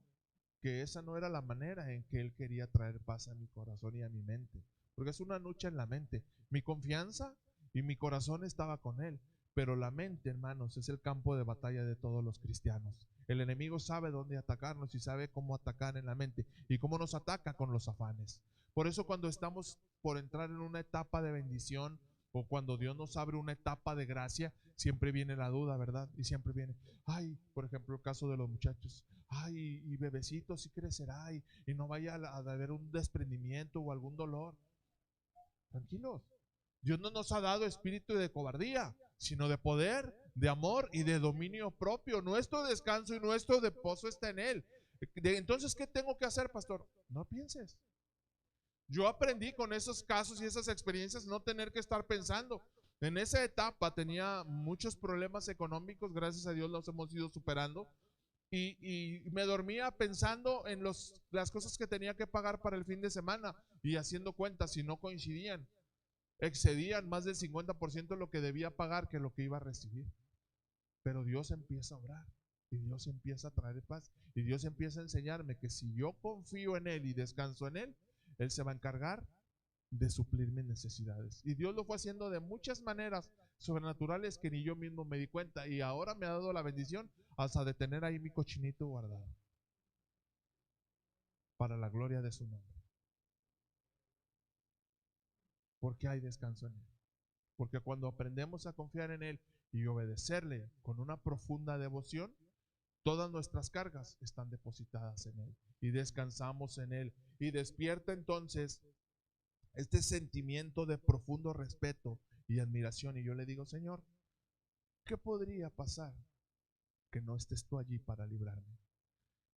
A: que esa no era la manera en que Él quería traer paz a mi corazón y a mi mente, porque es una lucha en la mente. Mi confianza y mi corazón estaba con Él, pero la mente, hermanos, es el campo de batalla de todos los cristianos. El enemigo sabe dónde atacarnos y sabe cómo atacar en la mente y cómo nos ataca con los afanes. Por eso cuando estamos por entrar en una etapa de bendición o cuando Dios nos abre una etapa de gracia, siempre viene la duda, ¿verdad? Y siempre viene, ay, por ejemplo, el caso de los muchachos, ay, y bebecito sí crecerá y no vaya a haber un desprendimiento o algún dolor. Tranquilos, Dios no nos ha dado espíritu de cobardía, sino de poder, de amor y de dominio propio. Nuestro descanso y nuestro reposo está en Él. Entonces, ¿qué tengo que hacer, pastor? No pienses. Yo aprendí con esos casos y esas experiencias no tener que estar pensando. En esa etapa tenía muchos problemas económicos, gracias a Dios los hemos ido superando. Y me dormía pensando en las cosas que tenía que pagar para el fin de semana y haciendo cuentas, si no coincidían, excedían más del 50% de lo que debía pagar que lo que iba a recibir. Pero Dios empieza a orar y Dios empieza a traer paz y Dios empieza a enseñarme que si yo confío en Él y descanso en Él, Él se va a encargar de suplir mis necesidades. Y Dios lo fue haciendo de muchas maneras sobrenaturales que ni yo mismo me di cuenta. Y ahora me ha dado la bendición hasta de tener ahí mi cochinito guardado para la gloria de su nombre. Porque hay descanso en Él. Porque cuando aprendemos a confiar en Él y obedecerle con una profunda devoción, todas nuestras cargas están depositadas en Él y descansamos en Él. Y despierta entonces este sentimiento de profundo respeto y admiración. Y yo le digo, Señor, ¿qué podría pasar que no estés tú allí para librarme?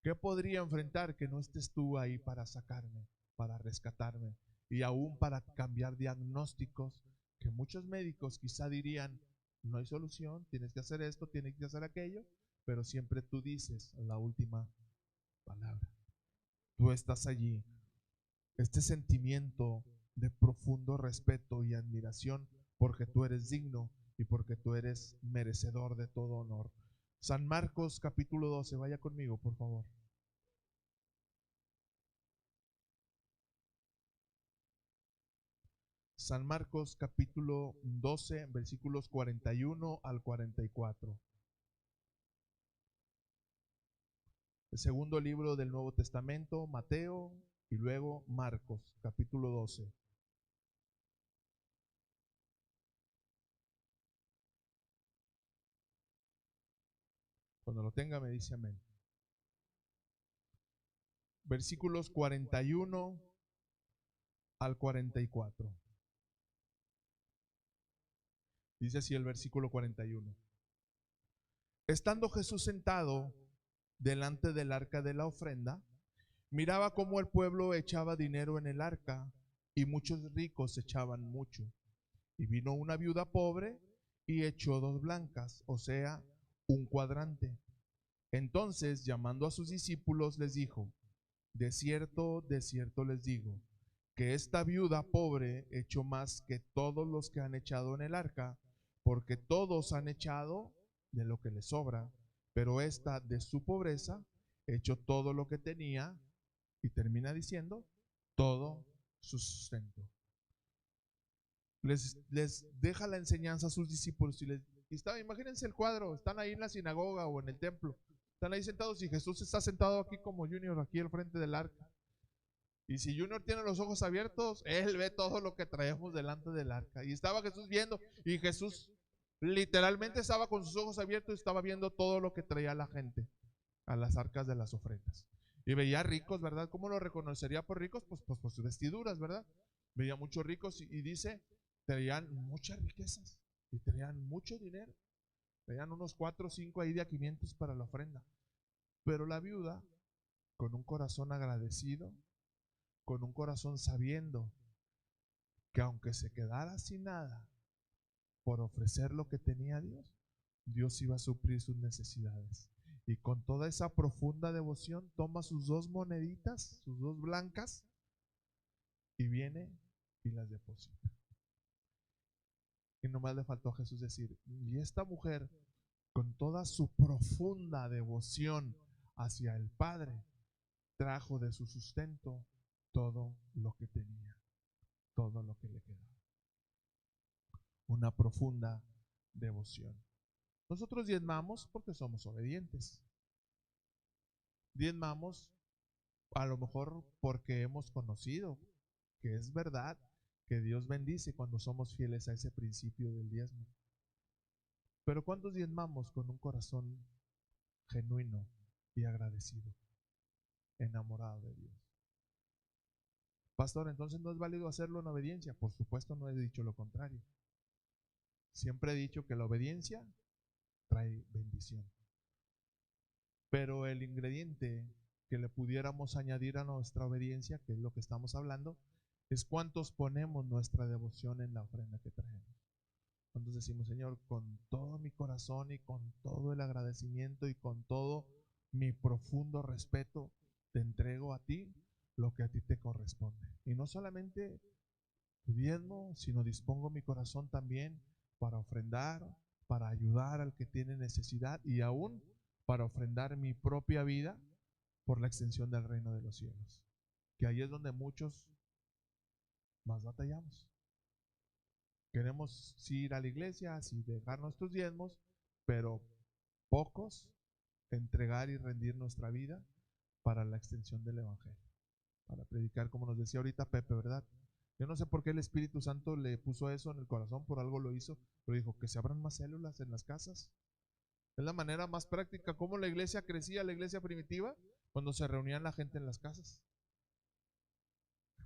A: ¿Qué podría enfrentar que no estés tú ahí para sacarme, para rescatarme y aún para cambiar diagnósticos que muchos médicos quizá dirían, no hay solución, tienes que hacer esto, tienes que hacer aquello, pero siempre tú dices la última palabra. Tú estás allí. Este sentimiento de profundo respeto y admiración porque tú eres digno y porque tú eres merecedor de todo honor. San Marcos capítulo 12, vaya conmigo, por favor. San Marcos capítulo 12, versículos 41 al 44. El segundo libro del Nuevo Testamento, Mateo, y luego Marcos capítulo 12. Cuando lo tenga me dice amén. Versículos 41 al 44. Dice así el versículo 41. Estando Jesús sentado delante del arca de la ofrenda, miraba cómo el pueblo echaba dinero en el arca y muchos ricos echaban mucho. Y vino una viuda pobre y echó 2 blancas, o sea, un cuadrante. Entonces, llamando a sus discípulos, les dijo, de cierto les digo, que esta viuda pobre echó más que todos los que han echado en el arca, porque todos han echado de lo que les sobra, pero esta de su pobreza echó todo lo que tenía, y termina diciendo, todo su sustento. Les deja la enseñanza a sus discípulos imagínense el cuadro, están ahí en la sinagoga o en el templo, están ahí sentados y Jesús está sentado aquí como Junior, aquí al frente del arca. Y si Junior tiene los ojos abiertos, él ve todo lo que traemos delante del arca. Y estaba Jesús viendo, y Jesús literalmente estaba con sus ojos abiertos y estaba viendo todo lo que traía la gente a las arcas de las ofrendas. Y veía ricos, ¿verdad? ¿Cómo lo reconocería por ricos? Pues por sus vestiduras, ¿verdad? Veía muchos ricos y dice, traían muchas riquezas y traían mucho dinero. Traían unos 4 o 5 ahí de a 500 para la ofrenda. Pero la viuda, con un corazón agradecido, con un corazón sabiendo que aunque se quedara sin nada por ofrecer lo que tenía a Dios, Dios iba a suplir sus necesidades. Y con toda esa profunda devoción toma sus 2 moneditas, sus 2 blancas, y viene y las deposita. Y nomás le faltó a Jesús decir, y esta mujer, con toda su profunda devoción hacia el Padre, trajo de su sustento todo lo que tenía, todo lo que le quedaba. Una profunda devoción. Nosotros diezmamos porque somos obedientes. Diezmamos a lo mejor porque hemos conocido que es verdad que Dios bendice cuando somos fieles a ese principio del diezmo. Pero ¿cuántos diezmamos con un corazón genuino y agradecido, enamorado de Dios? Pastor, entonces no es válido hacerlo en obediencia. Por supuesto, no he dicho lo contrario. Siempre he dicho que la obediencia trae bendición. Pero el ingrediente que le pudiéramos añadir a nuestra obediencia, que es lo que estamos hablando, es cuántos ponemos nuestra devoción en la ofrenda que traemos. Cuando decimos, Señor, con todo mi corazón y con todo el agradecimiento y con todo mi profundo respeto, te entrego a ti lo que a ti te corresponde. Y no solamente tu diezmo, sino dispongo mi corazón también para ofrendar, para ayudar al que tiene necesidad y aún para ofrendar mi propia vida por la extensión del reino de los cielos. Que ahí es donde muchos más batallamos. Queremos sí ir a la iglesia, sí dejar nuestros diezmos, pero pocos entregar y rendir nuestra vida para la extensión del evangelio, para predicar, como nos decía ahorita Pepe, ¿verdad? Yo no sé por qué el Espíritu Santo le puso eso en el corazón, por algo lo hizo, pero dijo que se abran más células en las casas. Es la manera más práctica. ¿Cómo la iglesia crecía, la iglesia primitiva? Cuando se reunían la gente en las casas.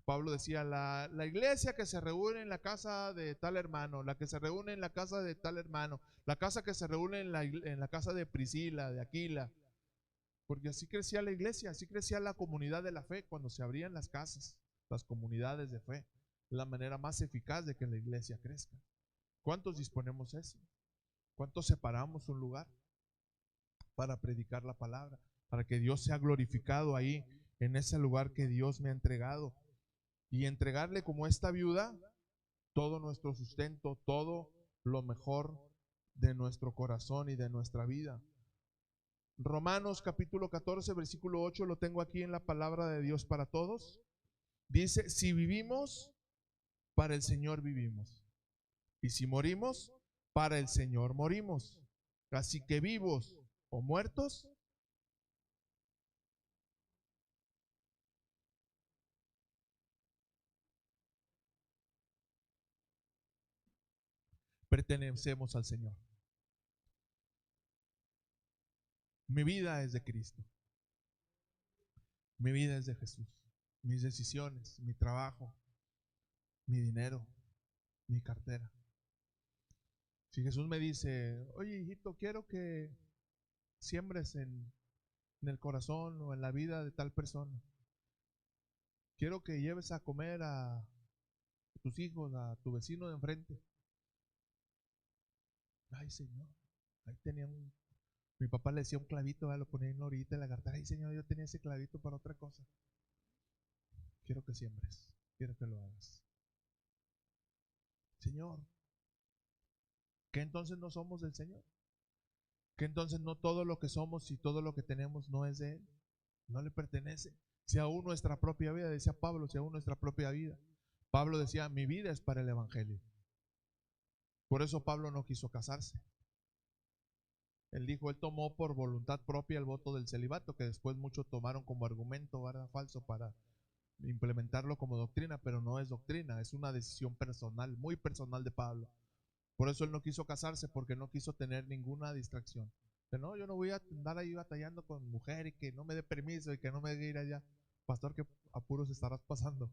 A: Pablo decía, la iglesia que se reúne en la casa de tal hermano, la que se reúne en la casa de tal hermano, la casa que se reúne en la casa de Priscila, de Aquila. Porque así crecía la iglesia, así crecía la comunidad de la fe cuando se abrían las casas. las comunidades de fe. Es la manera más eficaz de que la iglesia crezca. ¿Cuántos disponemos eso? ¿Cuántos separamos un lugar para predicar la palabra? Para que Dios sea glorificado ahí, en ese lugar que Dios me ha entregado. Y entregarle como esta viuda todo nuestro sustento, todo lo mejor de nuestro corazón y de nuestra vida. Romanos capítulo 14, versículo 8, lo tengo aquí en la palabra de Dios para todos. Dice, si vivimos, para el Señor vivimos. Y si morimos, para el Señor morimos. Así que vivos o muertos, pertenecemos al Señor. Mi vida es de Cristo. Mi vida es de Jesús. Mis decisiones, mi trabajo, mi dinero, mi cartera. Si Jesús me dice, oye hijito, quiero que siembres en el corazón o en la vida de tal persona. Quiero que lleves a comer a tus hijos, a tu vecino de enfrente. Ay, Señor, ahí tenía mi papá le decía un clavito, lo ponía en la orillita de la cartera. Ay, Señor, yo tenía ese clavito para otra cosa. Quiero que siembres, quiero que lo hagas. Señor, ¿que entonces no somos del Señor? ¿Que entonces no todo lo que somos y todo lo que tenemos no es de Él? No le pertenece. Si aún nuestra propia vida, decía Pablo, si aún nuestra propia vida. Pablo decía, mi vida es para el Evangelio. Por eso Pablo no quiso casarse. Él dijo, él tomó por voluntad propia el voto del celibato, que después muchos tomaron como argumento, ¿verdad?, falso para implementarlo como doctrina, pero no es doctrina, es una decisión personal, muy personal de Pablo. Por eso él no quiso casarse, porque no quiso tener ninguna distracción. Que no, yo no voy a andar ahí batallando con mujer y que no me dé permiso y que no me deje ir allá. Pastor, ¿qué apuros estarás pasando?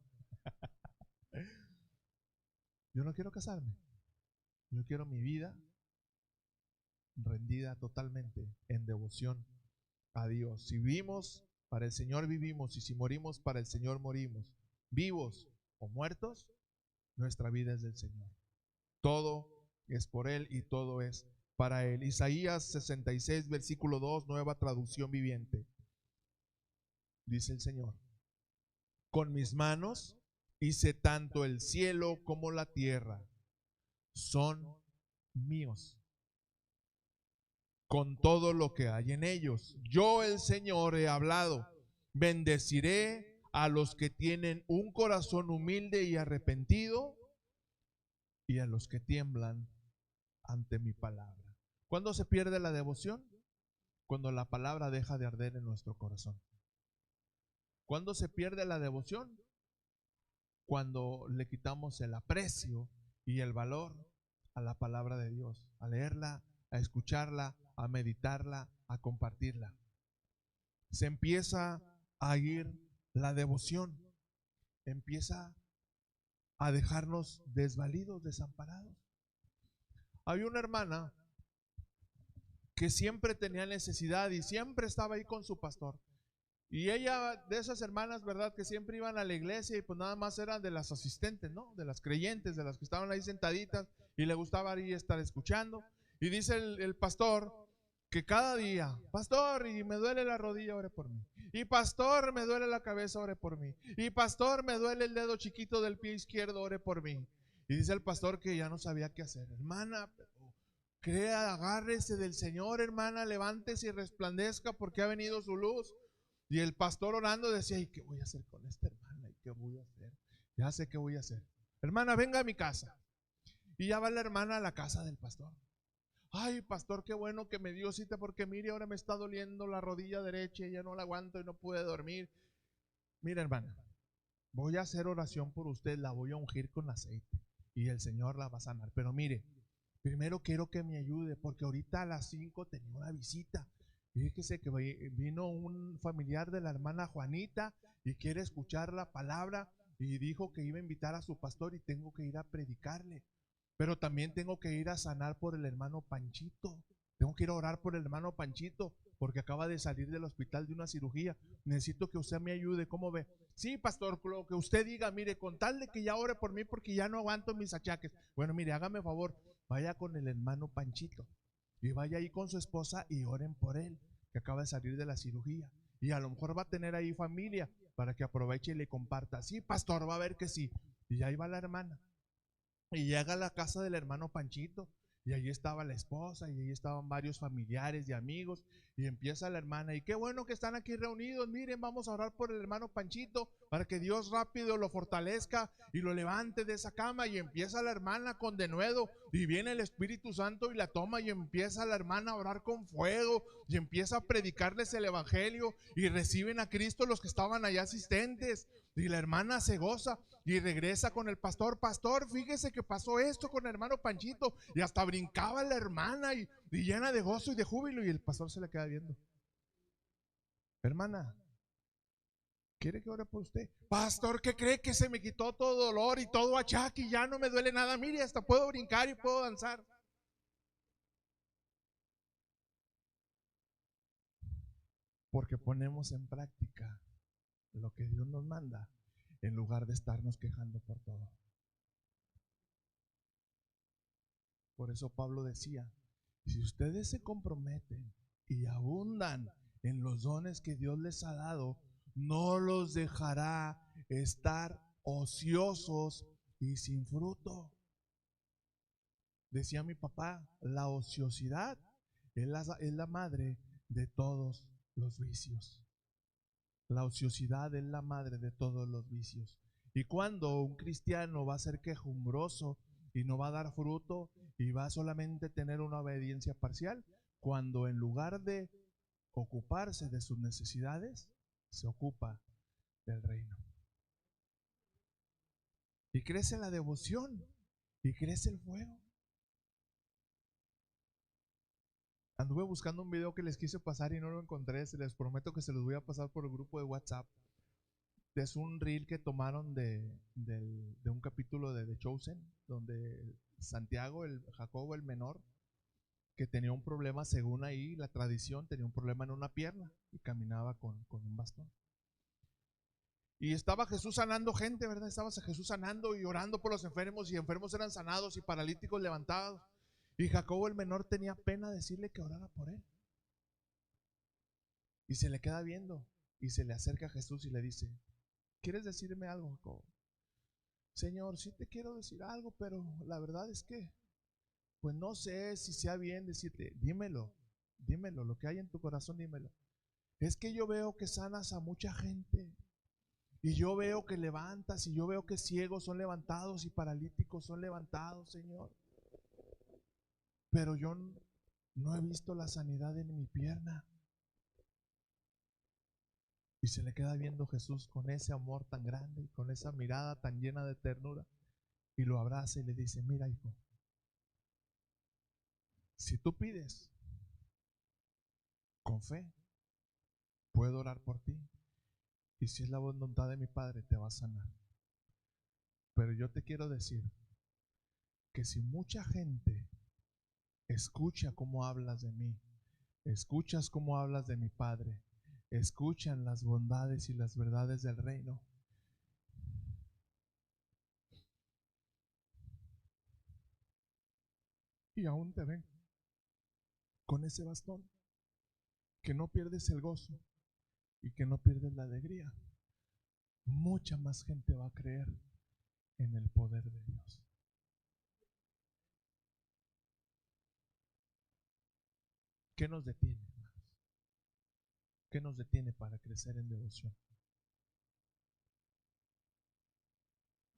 A: Yo no quiero casarme. Yo quiero mi vida rendida totalmente en devoción a Dios. Si vivimos, para el Señor vivimos, y si morimos, para el Señor morimos. Vivos o muertos, nuestra vida es del Señor. Todo es por Él y todo es para Él. Isaías 66, versículo 2, nueva traducción viviente. Dice el Señor, con mis manos hice tanto el cielo como la tierra. Son míos, con todo lo que hay en ellos. Yo, el Señor, he hablado. Bendeciré a los que tienen un corazón humilde y arrepentido, y a los que tiemblan ante mi palabra. ¿Cuándo se pierde la devoción? Cuando la palabra deja de arder en nuestro corazón. ¿Cuándo se pierde la devoción? Cuando le quitamos el aprecio y el valor a la palabra de Dios, a leerla, a escucharla, a meditarla, a compartirla. Se empieza a ir la devoción, empieza a dejarnos desvalidos, desamparados. Había una hermana que siempre tenía necesidad y siempre estaba ahí con su pastor. Y ella, de esas hermanas, ¿verdad?, que siempre iban a la iglesia y pues nada más eran de las asistentes, ¿no?, de las creyentes, de las que estaban ahí sentaditas, y le gustaba ahí estar escuchando. Y dice el pastor que cada día, pastor, y me duele la rodilla, ore por mí. Y pastor, me duele la cabeza, ore por mí. Y pastor, me duele el dedo chiquito del pie izquierdo, ore por mí. Y dice el pastor que ya no sabía qué hacer. Hermana, crea, agárrese del Señor, hermana, levántese y resplandezca porque ha venido su luz. Y el pastor orando decía, ¿y qué voy a hacer con esta hermana? ¿Y qué voy a hacer? Ya sé qué voy a hacer. Hermana, venga a mi casa. Y ya va la hermana a la casa del pastor. Ay, pastor, qué bueno que me dio cita porque mire, ahora me está doliendo la rodilla derecha y ya no la aguanto y no pude dormir. Mira, hermana, voy a hacer oración por usted, la voy a ungir con aceite y el Señor la va a sanar. Pero mire, primero quiero que me ayude porque ahorita a las 5 tenía una visita. Fíjese que vino un familiar de la hermana Juanita y quiere escuchar la palabra y dijo que iba a invitar a su pastor y tengo que ir a predicarle. Pero también tengo que ir a sanar por el hermano Panchito. tengo que ir a orar por el hermano Panchito, porque acaba de salir del hospital de una cirugía. Necesito que usted me ayude. ¿Cómo ve? Sí, pastor, lo que usted diga, mire, con tal de que ya ore por mí, porque ya no aguanto mis achaques. Bueno, mire, hágame favor, vaya con el hermano Panchito y vaya ahí con su esposa y oren por él, que acaba de salir de la cirugía. Y a lo mejor va a tener ahí familia para que aproveche y le comparta. Sí, pastor, va a ver que sí. Y ahí va la hermana. Y llega a la casa del hermano Panchito. Y allí estaba la esposa, y allí estaban varios familiares y amigos. Y empieza la hermana, y qué bueno que están aquí reunidos. Miren, vamos a orar por el hermano Panchito para que Dios rápido lo fortalezca y lo levante de esa cama. Y empieza la hermana con denuedo, y viene el Espíritu Santo y la toma, y empieza la hermana a orar con fuego, y empieza a predicarles el evangelio, y reciben a Cristo los que estaban allá asistentes. Y la hermana se goza y regresa con el pastor. Pastor, fíjese que pasó esto con el hermano Panchito. Y hasta brincaba la hermana y llena de gozo y de júbilo. Y el pastor se le queda viendo. Hermana, ¿quiere que ore por usted? Pastor, ¿qué cree? Que se me quitó todo dolor y todo achaque y ya no me duele nada. Mire, hasta puedo brincar y puedo danzar. Porque ponemos en práctica lo que Dios nos manda, en lugar de estarnos quejando por todo. Por eso Pablo decía, si ustedes se comprometen y abundan en los dones que Dios les ha dado, no los dejará estar ociosos y sin fruto. Decía mi papá, la ociosidad es la madre de todos los vicios. La ociosidad es la madre de todos los vicios. Y cuando un cristiano va a ser quejumbroso y no va a dar fruto y va a solamente tener una obediencia parcial, cuando en lugar de ocuparse de sus necesidades, se ocupa del reino. Y crece la devoción y crece el fuego. Anduve buscando un video que les quise pasar y no lo encontré. Se les prometo que se los voy a pasar por el grupo de WhatsApp. Es un reel que tomaron de un capítulo de The Chosen, donde Santiago, Jacobo el menor, que tenía un problema, según ahí la tradición, tenía un problema en una pierna y caminaba con un bastón. Y estaba Jesús sanando gente, ¿verdad? Estaba Jesús sanando y orando por los enfermos, y enfermos eran sanados y paralíticos levantados. Y Jacobo el menor tenía pena decirle que orara por él. Y se le queda viendo y se le acerca a Jesús y le dice, ¿quieres decirme algo, Jacobo? Señor, sí te quiero decir algo, pero la verdad es que pues no sé si sea bien decirte. Dímelo, dímelo, lo que hay en tu corazón, dímelo. Es que yo veo que sanas a mucha gente, y yo veo que levantas, y yo veo que ciegos son levantados y paralíticos son levantados, Señor. Pero yo no he visto la sanidad en mi pierna. Y se le queda viendo Jesús con ese amor tan grande y con esa mirada tan llena de ternura, y lo abraza y le dice, mira, hijo, si tú pides con fe, puedo orar por ti, y si es la voluntad de mi Padre, te va a sanar. Pero yo te quiero decir que si mucha gente escucha cómo hablas de mí, escuchas cómo hablas de mi Padre, escuchan las bondades y las verdades del reino, y aún te ven con ese bastón, que no pierdes el gozo y que no pierdes la alegría, mucha más gente va a creer en el poder de Dios. ¿Qué nos detiene, hermanos? ¿Qué nos detiene para crecer en devoción?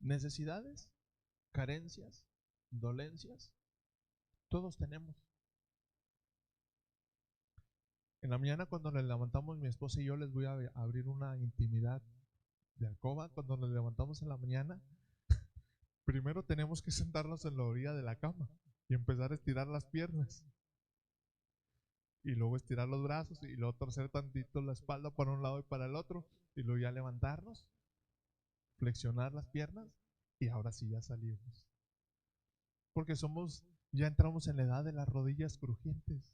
A: ¿Necesidades? ¿Carencias? ¿Dolencias? Todos tenemos. En la mañana, cuando nos levantamos, mi esposa y yo, les voy a abrir una intimidad de alcoba. Cuando nos levantamos en la mañana, primero tenemos que sentarnos en la orilla de la cama y empezar a estirar las piernas, y luego estirar los brazos, y luego torcer tantito la espalda para un lado y para el otro, y luego ya levantarnos, flexionar las piernas, y ahora sí ya salimos. Porque ya entramos en la edad de las rodillas crujientes.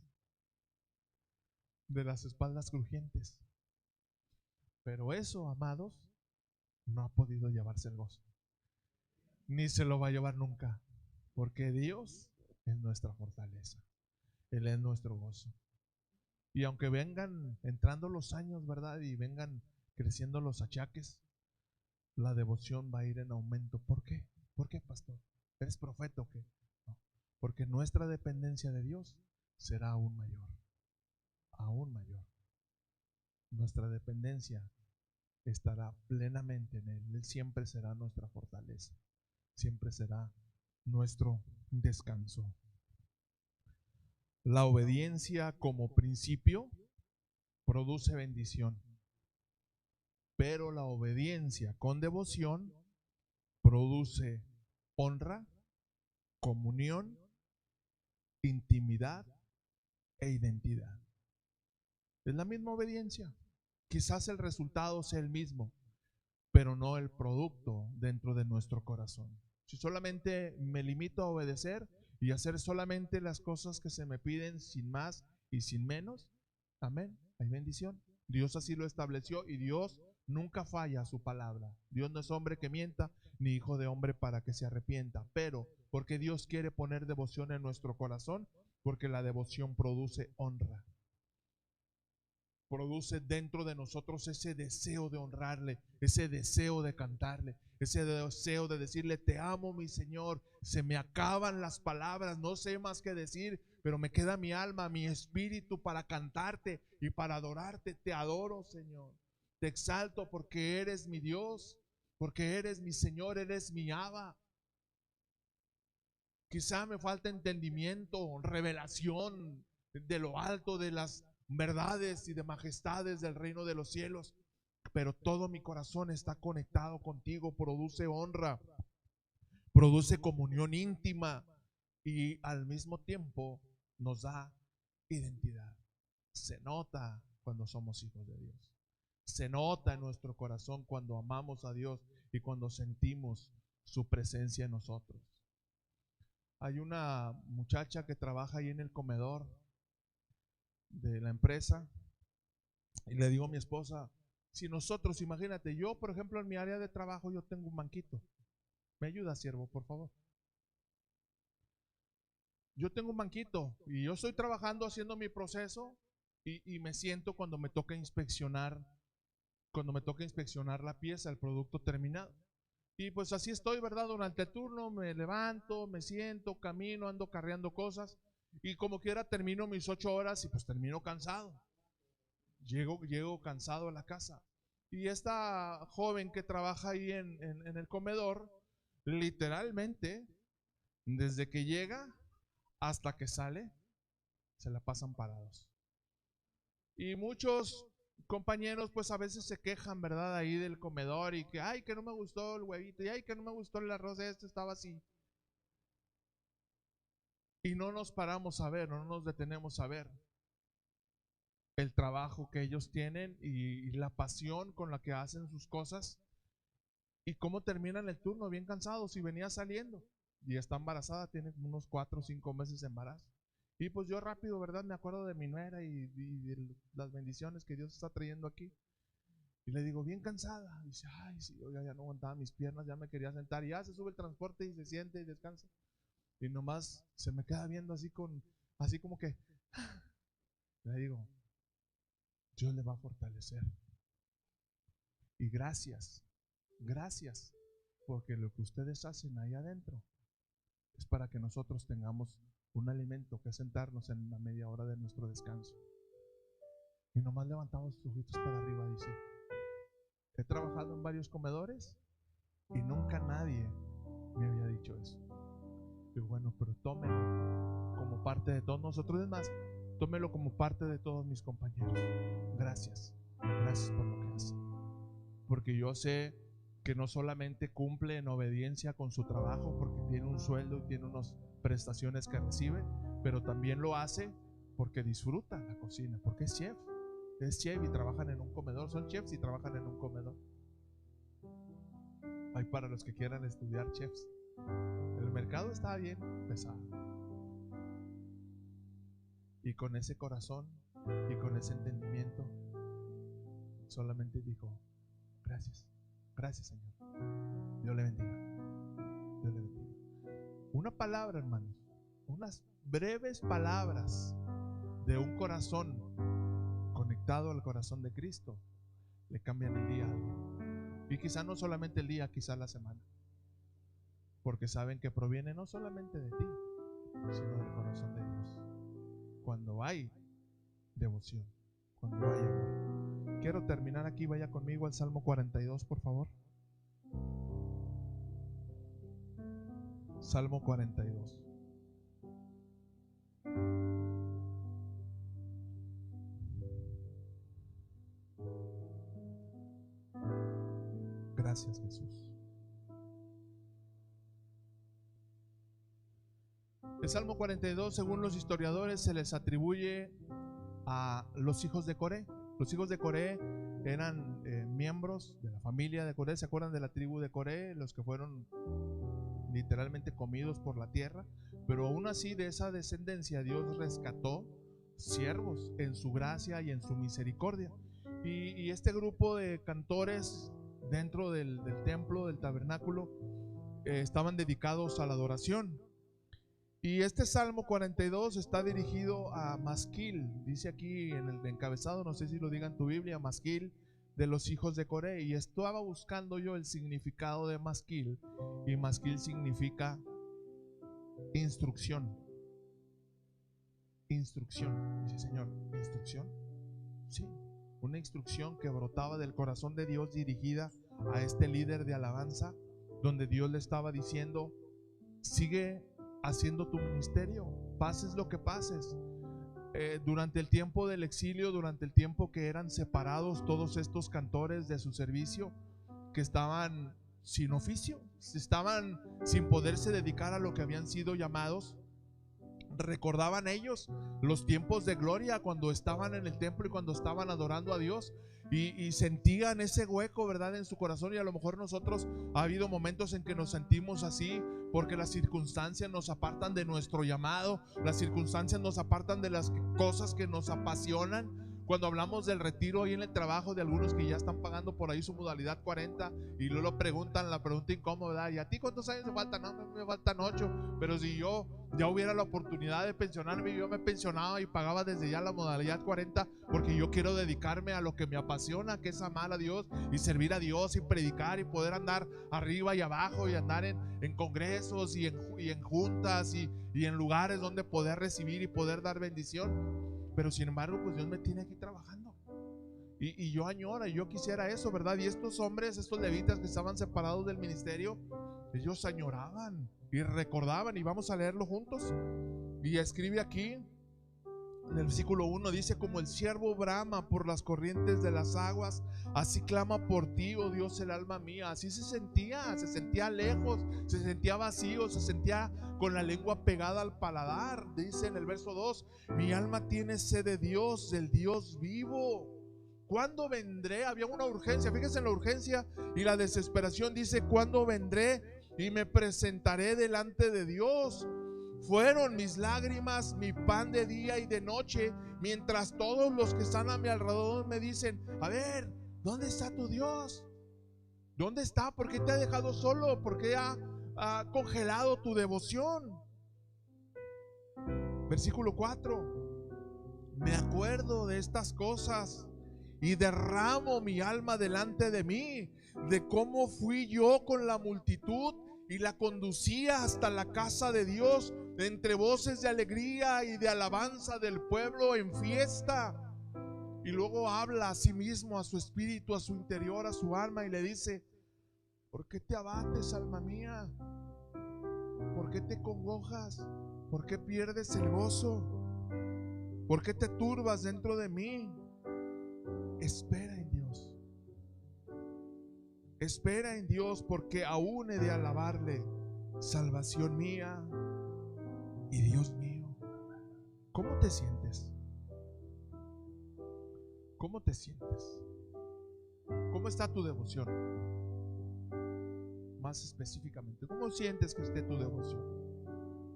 A: de las espaldas crujientes. Pero eso, amados, no ha podido llevarse el gozo, ni se lo va a llevar nunca, porque Dios es nuestra fortaleza, Él es nuestro gozo. Y aunque vengan entrando los años, ¿verdad? Y vengan creciendo los achaques, la devoción va a ir en aumento. ¿Por qué? ¿Por qué, pastor? ¿Eres profeta o qué? No, porque nuestra dependencia de Dios será aún mayor, aún mayor. Nuestra dependencia estará plenamente en Él. Él siempre será nuestra fortaleza, siempre será nuestro descanso. La obediencia como principio produce bendición, pero la obediencia con devoción produce honra, comunión, intimidad e identidad. Es la misma obediencia. Quizás el resultado sea el mismo, pero no el producto dentro de nuestro corazón. Si solamente me limito a obedecer y hacer solamente las cosas que se me piden sin más y sin menos, amén, hay bendición. Dios así lo estableció y Dios nunca falla a su palabra. Dios no es hombre que mienta, ni hijo de hombre para que se arrepienta. Pero porque Dios quiere poner devoción en nuestro corazón, porque la devoción produce honra, produce dentro de nosotros ese deseo de honrarle, ese deseo de cantarle, ese deseo de decirle: te amo, mi Señor. Se me acaban las palabras, no sé más qué decir, pero me queda mi alma, mi espíritu para cantarte y para adorarte. Te adoro, Señor. Te exalto porque eres mi Dios, porque eres mi Señor, eres mi Abba. Quizá me falta entendimiento, revelación de lo alto, de las verdades y de majestades del reino de los cielos, pero todo mi corazón está conectado contigo. Produce honra, produce comunión íntima y al mismo tiempo nos da identidad. Se nota cuando somos hijos de Dios, se nota en nuestro corazón cuando amamos a Dios y cuando sentimos su presencia en nosotros. Hay una muchacha que trabaja ahí en el comedor de la empresa y le digo a mi esposa: si nosotros, imagínate, yo por ejemplo en mi área de trabajo yo tengo un banquito, ¿me ayuda, siervo, por favor? Yo tengo un banquito y yo estoy trabajando haciendo mi proceso y me siento cuando me toca inspeccionar la pieza, el producto terminado. Y pues así estoy, ¿verdad? Durante el turno me levanto, me siento, camino, ando carreando cosas y como quiera termino mis 8 horas y pues termino cansado. Llego cansado a la casa. Y esta joven que trabaja ahí en el comedor, literalmente, desde que llega hasta que sale, se la pasan parados. Y muchos compañeros pues a veces se quejan, ¿verdad? Ahí del comedor y que, ay, que no me gustó el huevito, y ay, que no me gustó el arroz, estaba así. Y no nos paramos a ver, no nos detenemos a ver el trabajo que ellos tienen y la pasión con la que hacen sus cosas y cómo terminan el turno bien cansados. Y venía saliendo y está embarazada, tiene unos 4 o 5 meses de embarazo. Y pues yo rápido, ¿verdad? Me acuerdo de mi nuera y de las bendiciones que Dios está trayendo aquí. Y le digo, bien cansada. Dice, ay, sí, yo ya no aguantaba mis piernas, ya me quería sentar. Y ya se sube el transporte y se siente y descansa. Y nomás se me queda viendo así como que, le digo, Dios le va a fortalecer. Y gracias, porque lo que ustedes hacen ahí adentro es para que nosotros tengamos un alimento, que es sentarnos en una media hora de nuestro descanso. Y nomás levantamos sus ojitos para arriba. Dice, he trabajado en varios comedores y nunca nadie me había dicho eso. Y bueno, pero tómelo como parte de todos nosotros. Es más, tómelo como parte de todos mis compañeros. Gracias por lo que hace. Porque yo sé que no solamente cumple en obediencia con su trabajo, porque tiene un sueldo y tiene unas prestaciones que recibe, pero también lo hace porque disfruta la cocina, porque es chef y trabajan en un comedor, son chefs y trabajan en un comedor. Hay para los que quieran estudiar chefs. El mercado está bien pesado. Y con ese corazón y con ese entendimiento, solamente dijo: gracias, gracias, Señor. Dios le bendiga. Dios le bendiga. Una palabra, hermanos, unas breves palabras de un corazón conectado al corazón de Cristo le cambian el día a alguien. Y quizá no solamente el día, quizá la semana, porque saben que proviene no solamente de ti, sino del corazón de Dios. Cuando hay devoción, cuando hay amor. Quiero terminar aquí. Vaya conmigo al Salmo 42, por favor. Salmo 42. Gracias, Jesús. El Salmo 42, según los historiadores, se les atribuye a los hijos de Coré. Los hijos de Coré eran miembros de la familia de Coré. ¿Se acuerdan de la tribu de Coré? Los que fueron literalmente comidos por la tierra. Pero aún así, de esa descendencia Dios rescató siervos en su gracia y en su misericordia. Y este grupo de cantores dentro del templo, del tabernáculo, estaban dedicados a la adoración. Y este Salmo 42 está dirigido a Masquil. Dice aquí en el encabezado, no sé si lo diga en tu Biblia, Masquil, de los hijos de Coré. Y estaba buscando yo el significado de Masquil, y Masquil significa instrucción. Instrucción. Dice: Señor, ¿instrucción? Sí, una instrucción que brotaba del corazón de Dios, dirigida a este líder de alabanza, donde Dios le estaba diciendo: sigue haciendo tu ministerio, pases lo que pases. Durante el tiempo del exilio, durante el tiempo que eran separados todos estos cantores de su servicio, que estaban sin oficio, estaban sin poderse dedicar a lo que habían sido llamados, recordaban ellos los tiempos de gloria cuando estaban en el templo y cuando estaban adorando a Dios, y sentían ese hueco, ¿verdad?, en su corazón. Y a lo mejor nosotros ha habido momentos en que nos sentimos así, porque las circunstancias nos apartan de nuestro llamado, las circunstancias nos apartan de las cosas que nos apasionan. Cuando hablamos del retiro ahí en el trabajo de algunos que ya están pagando por ahí su modalidad 40, y luego lo preguntan, la pregunta incómoda: ¿y a ti cuántos años te faltan? No, me faltan 8. Pero si yo ya hubiera la oportunidad de pensionarme, yo me pensionaba y pagaba desde ya la modalidad 40, porque yo quiero dedicarme a lo que me apasiona, que es amar a Dios y servir a Dios y predicar y poder andar arriba y abajo y andar en congresos y en juntas y en lugares donde poder recibir y poder dar bendición. Pero sin embargo, pues Dios me tiene aquí trabajando, y yo añoro, y yo quisiera eso, ¿verdad? Y estos hombres, estos levitas que estaban separados del ministerio, ellos añoraban y recordaban. Y vamos a leerlo juntos. Y escribe aquí en el versículo 1, dice: como el ciervo brama por las corrientes de las aguas, así clama por ti, oh Dios, el alma mía. Así se sentía lejos, se sentía vacío, se sentía con la lengua pegada al paladar. Dice en el verso 2: mi alma tiene sed de Dios, del Dios vivo. ¿Cuándo vendré? Había una urgencia, fíjense en la urgencia y la desesperación. Dice: ¿cuándo vendré y me presentaré delante de Dios? Fueron mis lágrimas mi pan de día y de noche, mientras todos los que están a mi alrededor me dicen: a ver, ¿dónde está tu Dios? ¿Dónde está? ¿Por qué te ha dejado solo? ¿Por qué ha congelado tu devoción? Versículo 4: me acuerdo de estas cosas y derramo mi alma delante de mí, de cómo fui yo con la multitud y la conducía hasta la casa de Dios, entre voces de alegría y de alabanza del pueblo en fiesta. Y luego habla a sí mismo, a su espíritu, a su interior, a su alma, y le dice: ¿por qué te abates, alma mía? ¿Por qué te congojas? ¿Por qué pierdes el gozo? ¿Por qué te turbas dentro de mí? Espera en Dios. Espera en Dios, porque aún he de alabarle, salvación mía y Dios mío. ¿Cómo te sientes? ¿Cómo te sientes? ¿Cómo está tu devoción? Más específicamente, ¿cómo sientes que esté tu devoción?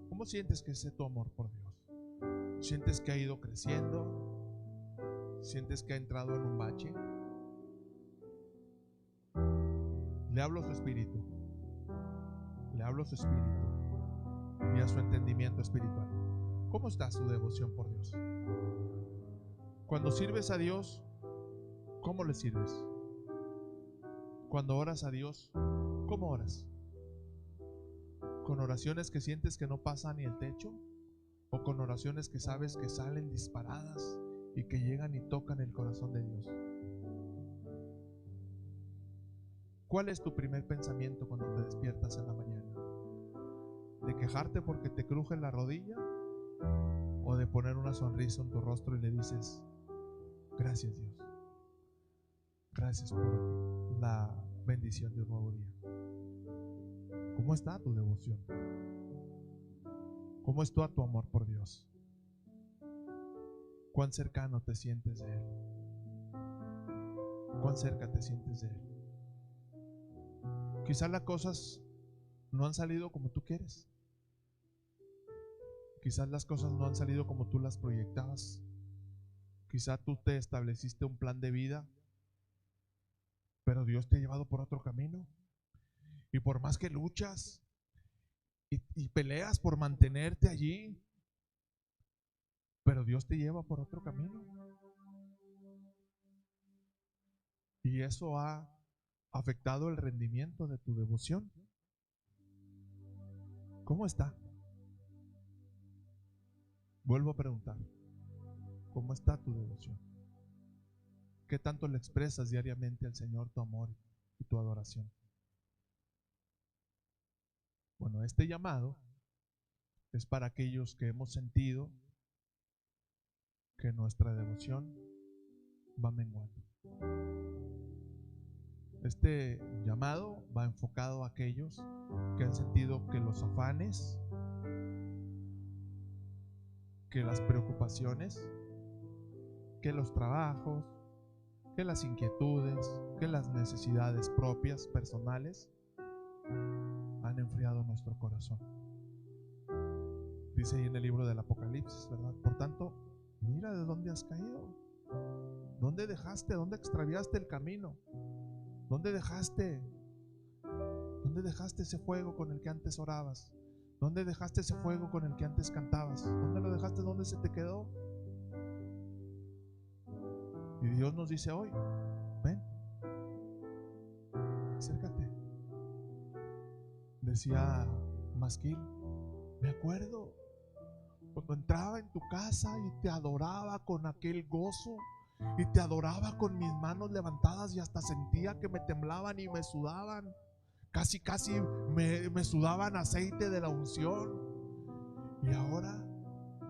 A: ¿Cómo sientes que esté tu amor por Dios? ¿Sientes que ha ido creciendo? ¿Sientes que ha entrado en un bache? Le hablo a su espíritu. Le hablo a su espíritu y a su entendimiento espiritual. ¿Cómo está su devoción por Dios? Cuando sirves a Dios, ¿cómo le sirves? Cuando oras a Dios, ¿cómo oras? ¿Con oraciones que sientes que no pasan ni el techo? ¿O con oraciones que sabes que salen disparadas y que llegan y tocan el corazón de Dios? ¿Cuál es tu primer pensamiento cuando te despiertas en la mañana? ¿De quejarte porque te cruje la rodilla? ¿O de poner una sonrisa en tu rostro y le dices: gracias Dios, gracias por la bendición de un nuevo día? ¿Cómo está tu devoción? ¿Cómo está tu amor por Dios? ¿Cuán cercano te sientes de Él? ¿Cuán cerca te sientes de Él? Quizás las cosas no han salido como tú quieres. Quizás las cosas no han salido como tú las proyectabas. Quizás tú te estableciste un plan de vida, pero Dios te ha llevado por otro camino. Y por más que luchas y peleas por mantenerte allí, pero Dios te lleva por otro camino. Y eso ha afectado el rendimiento de tu devoción. ¿Cómo está? Vuelvo a preguntar, ¿cómo está tu devoción? ¿Qué tanto le expresas diariamente al Señor tu amor y tu adoración? Bueno, este llamado es para aquellos que hemos sentido que nuestra devoción va menguando. Este llamado va enfocado a aquellos que han sentido que los afanes, que las preocupaciones, que los trabajos, que las inquietudes, que las necesidades propias, personales, han enfriado nuestro corazón. Dice ahí en el libro del Apocalipsis, ¿verdad? Por tanto, mira de dónde has caído. ¿Dónde dejaste? ¿Dónde extraviaste el camino? ¿Dónde dejaste ese fuego con el que antes orabas? ¿Dónde dejaste ese fuego con el que antes cantabas? ¿Dónde lo dejaste? ¿Dónde se te quedó? Y Dios nos dice hoy: ven, acércate. Decía Masquil: me acuerdo cuando entraba en tu casa y te adoraba con aquel gozo, y te adoraba con mis manos levantadas, y hasta sentía que me temblaban y me sudaban. Casi me sudaban aceite de la unción. Y ahora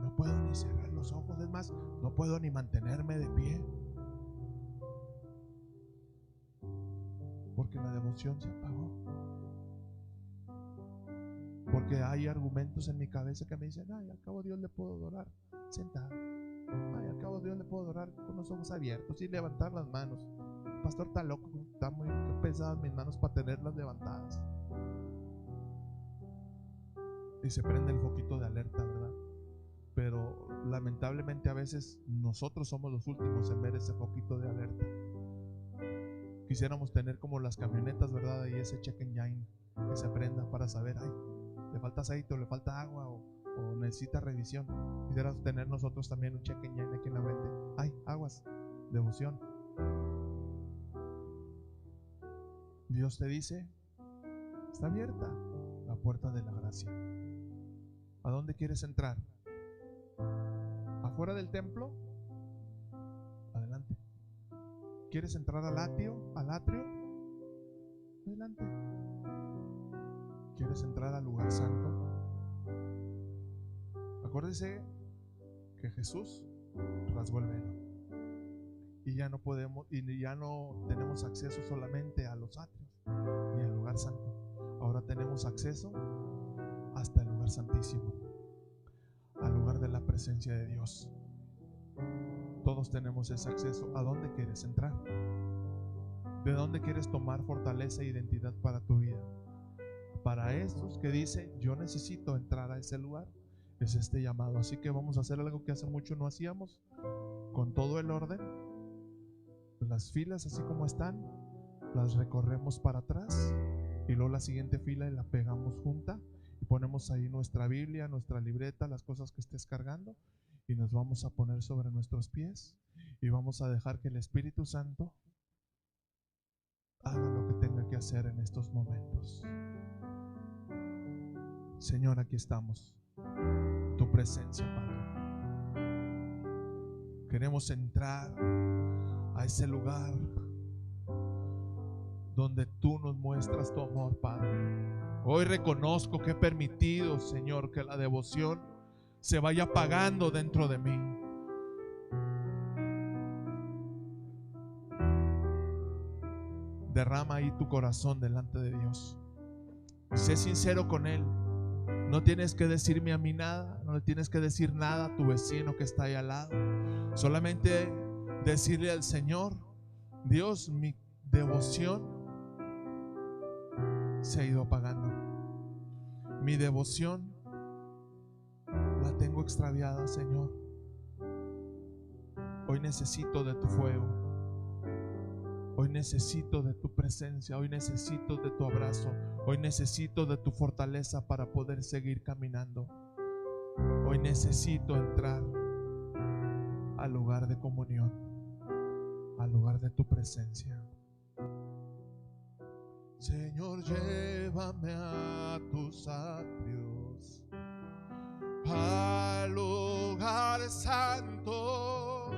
A: no puedo ni cerrar los ojos. Es más, no puedo ni mantenerme de pie, porque la devoción se apagó. Porque hay argumentos en mi cabeza que me dicen: ay, al cabo Dios le puedo adorar sentado. Ay, al cabo Dios le puedo adorar con los ojos abiertos y levantar las manos. El pastor está loco, está muy pesadas mis manos para tenerlas levantadas. Y se prende el foquito de alerta, ¿verdad? Pero lamentablemente a veces nosotros somos los últimos en ver ese foquito de alerta. Quisiéramos tener como las camionetas, ¿verdad? Ahí ese check engine que se prenda para saber: ay, le falta aceite o le falta agua o necesita revisión. Quisiéramos tener nosotros también un check engine aquí en la mente: ay, aguas, devoción. Dios te dice: está abierta la puerta de la gracia. ¿A dónde quieres entrar? ¿Afuera del templo? Adelante. ¿Quieres entrar al atrio? Adelante. ¿Quieres entrar al lugar santo? Acuérdese que Jesús rasgó el velo y ya no tenemos acceso solamente a los atrios ni al lugar santo. Ahora tenemos acceso hasta el lugar santísimo, al lugar de la presencia de Dios. Todos tenemos ese acceso. ¿A dónde quieres entrar? ¿De dónde quieres tomar fortaleza e identidad para tu vida? Para estos que dicen: yo necesito entrar a ese lugar, es este llamado. Así que vamos a hacer algo que hace mucho no hacíamos, con todo el orden. Las filas así como están, las recorremos para atrás y luego la siguiente fila y la pegamos junta y ponemos ahí nuestra Biblia, nuestra libreta, las cosas que estés cargando, y nos vamos a poner sobre nuestros pies y vamos a dejar que el Espíritu Santo haga lo que tenga que hacer en estos momentos. Señor, aquí estamos, tu presencia, Padre. Queremos entrar a ese lugar donde tú nos muestras tu amor, Padre. Hoy reconozco que he permitido, Señor, que la devoción se vaya apagando dentro de mí. Derrama ahí tu corazón delante de Dios. Sé sincero con Él. No tienes que decirme a mí nada, no le tienes que decir nada a tu vecino que está ahí al lado. Solamente decirle al Señor: Dios, mi devoción se ha ido apagando. Mi devoción la tengo extraviada, Señor. Hoy necesito de tu fuego. Hoy necesito de tu presencia. Hoy necesito de tu abrazo. Hoy necesito de tu fortaleza para poder seguir caminando. Hoy necesito entrar al lugar de comunión, al lugar de tu presencia. Señor, llévame a tus atrios, al lugar santo,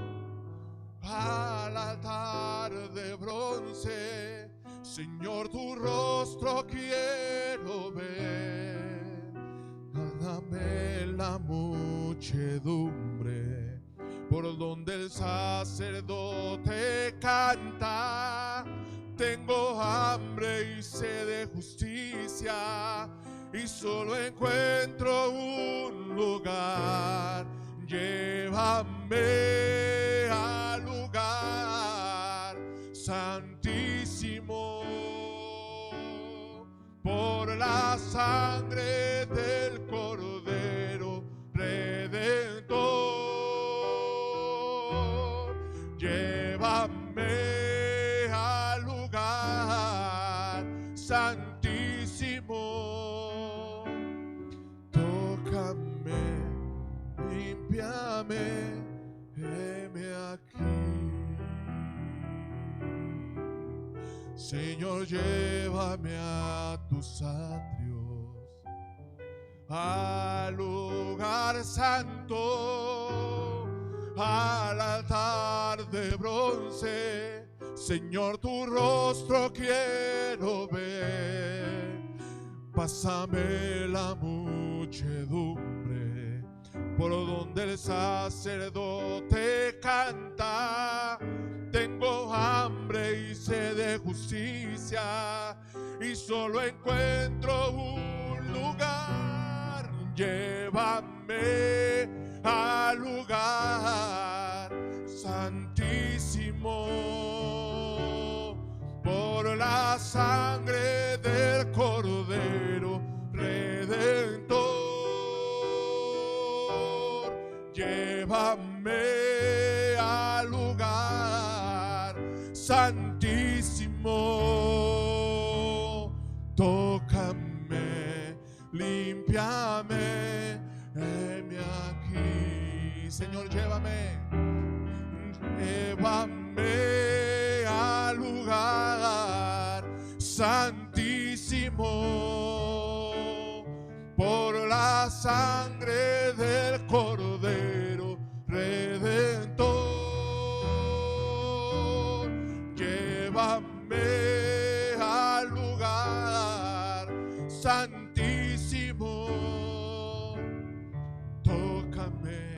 A: al altar de bronce. Señor, tu rostro quiero ver. Dame la muchedumbre por donde el sacerdote canta. Tengo hambre y sed de justicia, y solo encuentro un lugar. Llévame al lugar santísimo, por la sangre del Cordero Redentor. Llévame al lugar santísimo. Tócame, límpiame, heme aquí. Señor, llévame a tus atrios, al lugar santo, al altar de bronce. Señor, tu rostro quiero ver. Pásame la muchedumbre por donde el sacerdote canta. Tengo hambre y sed de justicia, y solo encuentro un lugar. Llévame al lugar santísimo, por la sangre del Cordero Redentor. Llévame al lugar santísimo. Tócame, límpiame, heme aquí. Señor, llévame. Llévame al lugar santísimo, por la sangre del Cordero Redentor. Llévame al lugar santísimo. Tócame,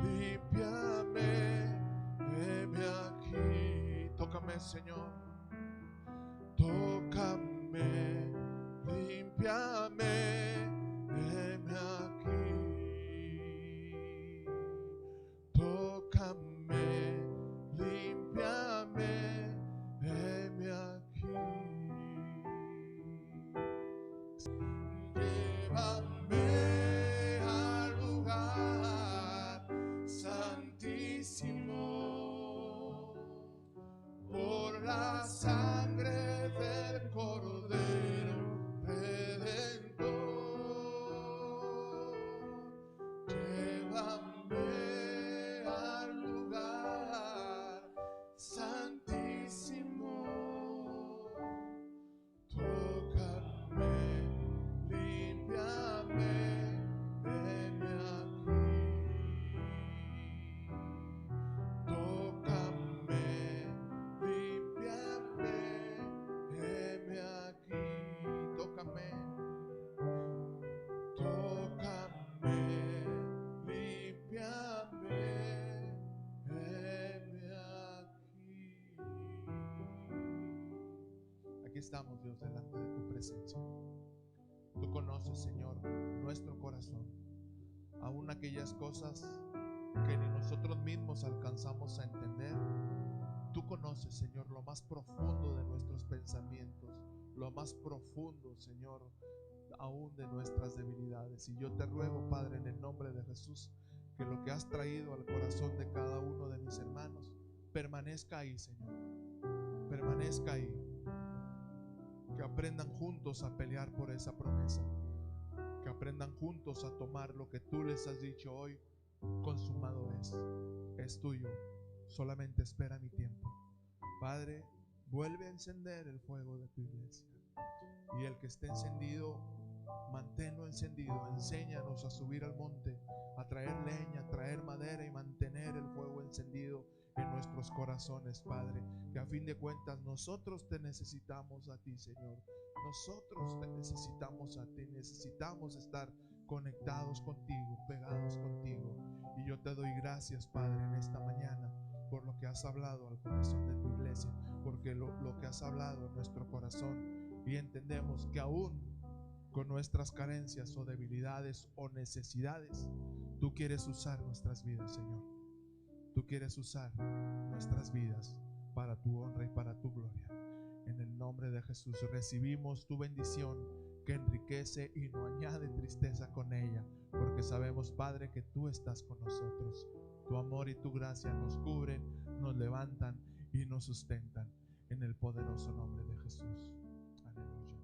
A: límpiame, heme aquí. Tócame, Señor. Tócame, límpiame, heme aquí. Tócame, límpiame, heme aquí. Llévame santísimo, por la sangre del Cordero Redentor, llévame al lugar santísimo, tócame, límpiame, heme aquí. Tócame, límpiame, heme aquí. Tócame, tócame, límpiame, heme aquí. Aquí estamos, Dios, delante de tu presencia. Tú conoces, Señor, nuestro corazón, aún aquellas cosas que ni nosotros mismos alcanzamos a entender. Tú conoces, Señor, lo más profundo de nuestros pensamientos, lo más profundo, Señor, aún de nuestras debilidades. Y yo te ruego, Padre, en el nombre de Jesús, que lo que has traído al corazón de cada uno de mis hermanos permanezca ahí, Señor, permanezca ahí. Que aprendan juntos a pelear por esa promesa, que aprendan juntos a tomar lo que tú les has dicho hoy. Consumado es tuyo, solamente espera mi tiempo. Padre, vuelve a encender el fuego de tu iglesia, y el que esté encendido, manténlo encendido. Enséñanos a subir al monte, a traer leña, a traer madera y mantener el fuego encendido en nuestros corazones, Padre, que a fin de cuentas nosotros te necesitamos a ti, Señor. Nosotros te necesitamos a ti, necesitamos estar conectados contigo, pegados contigo. Y yo te doy gracias, Padre, en esta mañana por lo que has hablado al corazón de tu iglesia, porque lo que has hablado en nuestro corazón, y entendemos que aún con nuestras carencias o debilidades o necesidades, tú quieres usar nuestras vidas, Señor. Tú quieres usar nuestras vidas para tu honra y para tu gloria. En el nombre de Jesús recibimos tu bendición, que enriquece y no añade tristeza con ella, porque sabemos, Padre, que tú estás con nosotros. Tu amor y tu gracia nos cubren, nos levantan y nos sustentan. En el poderoso nombre de Jesús. Aleluya.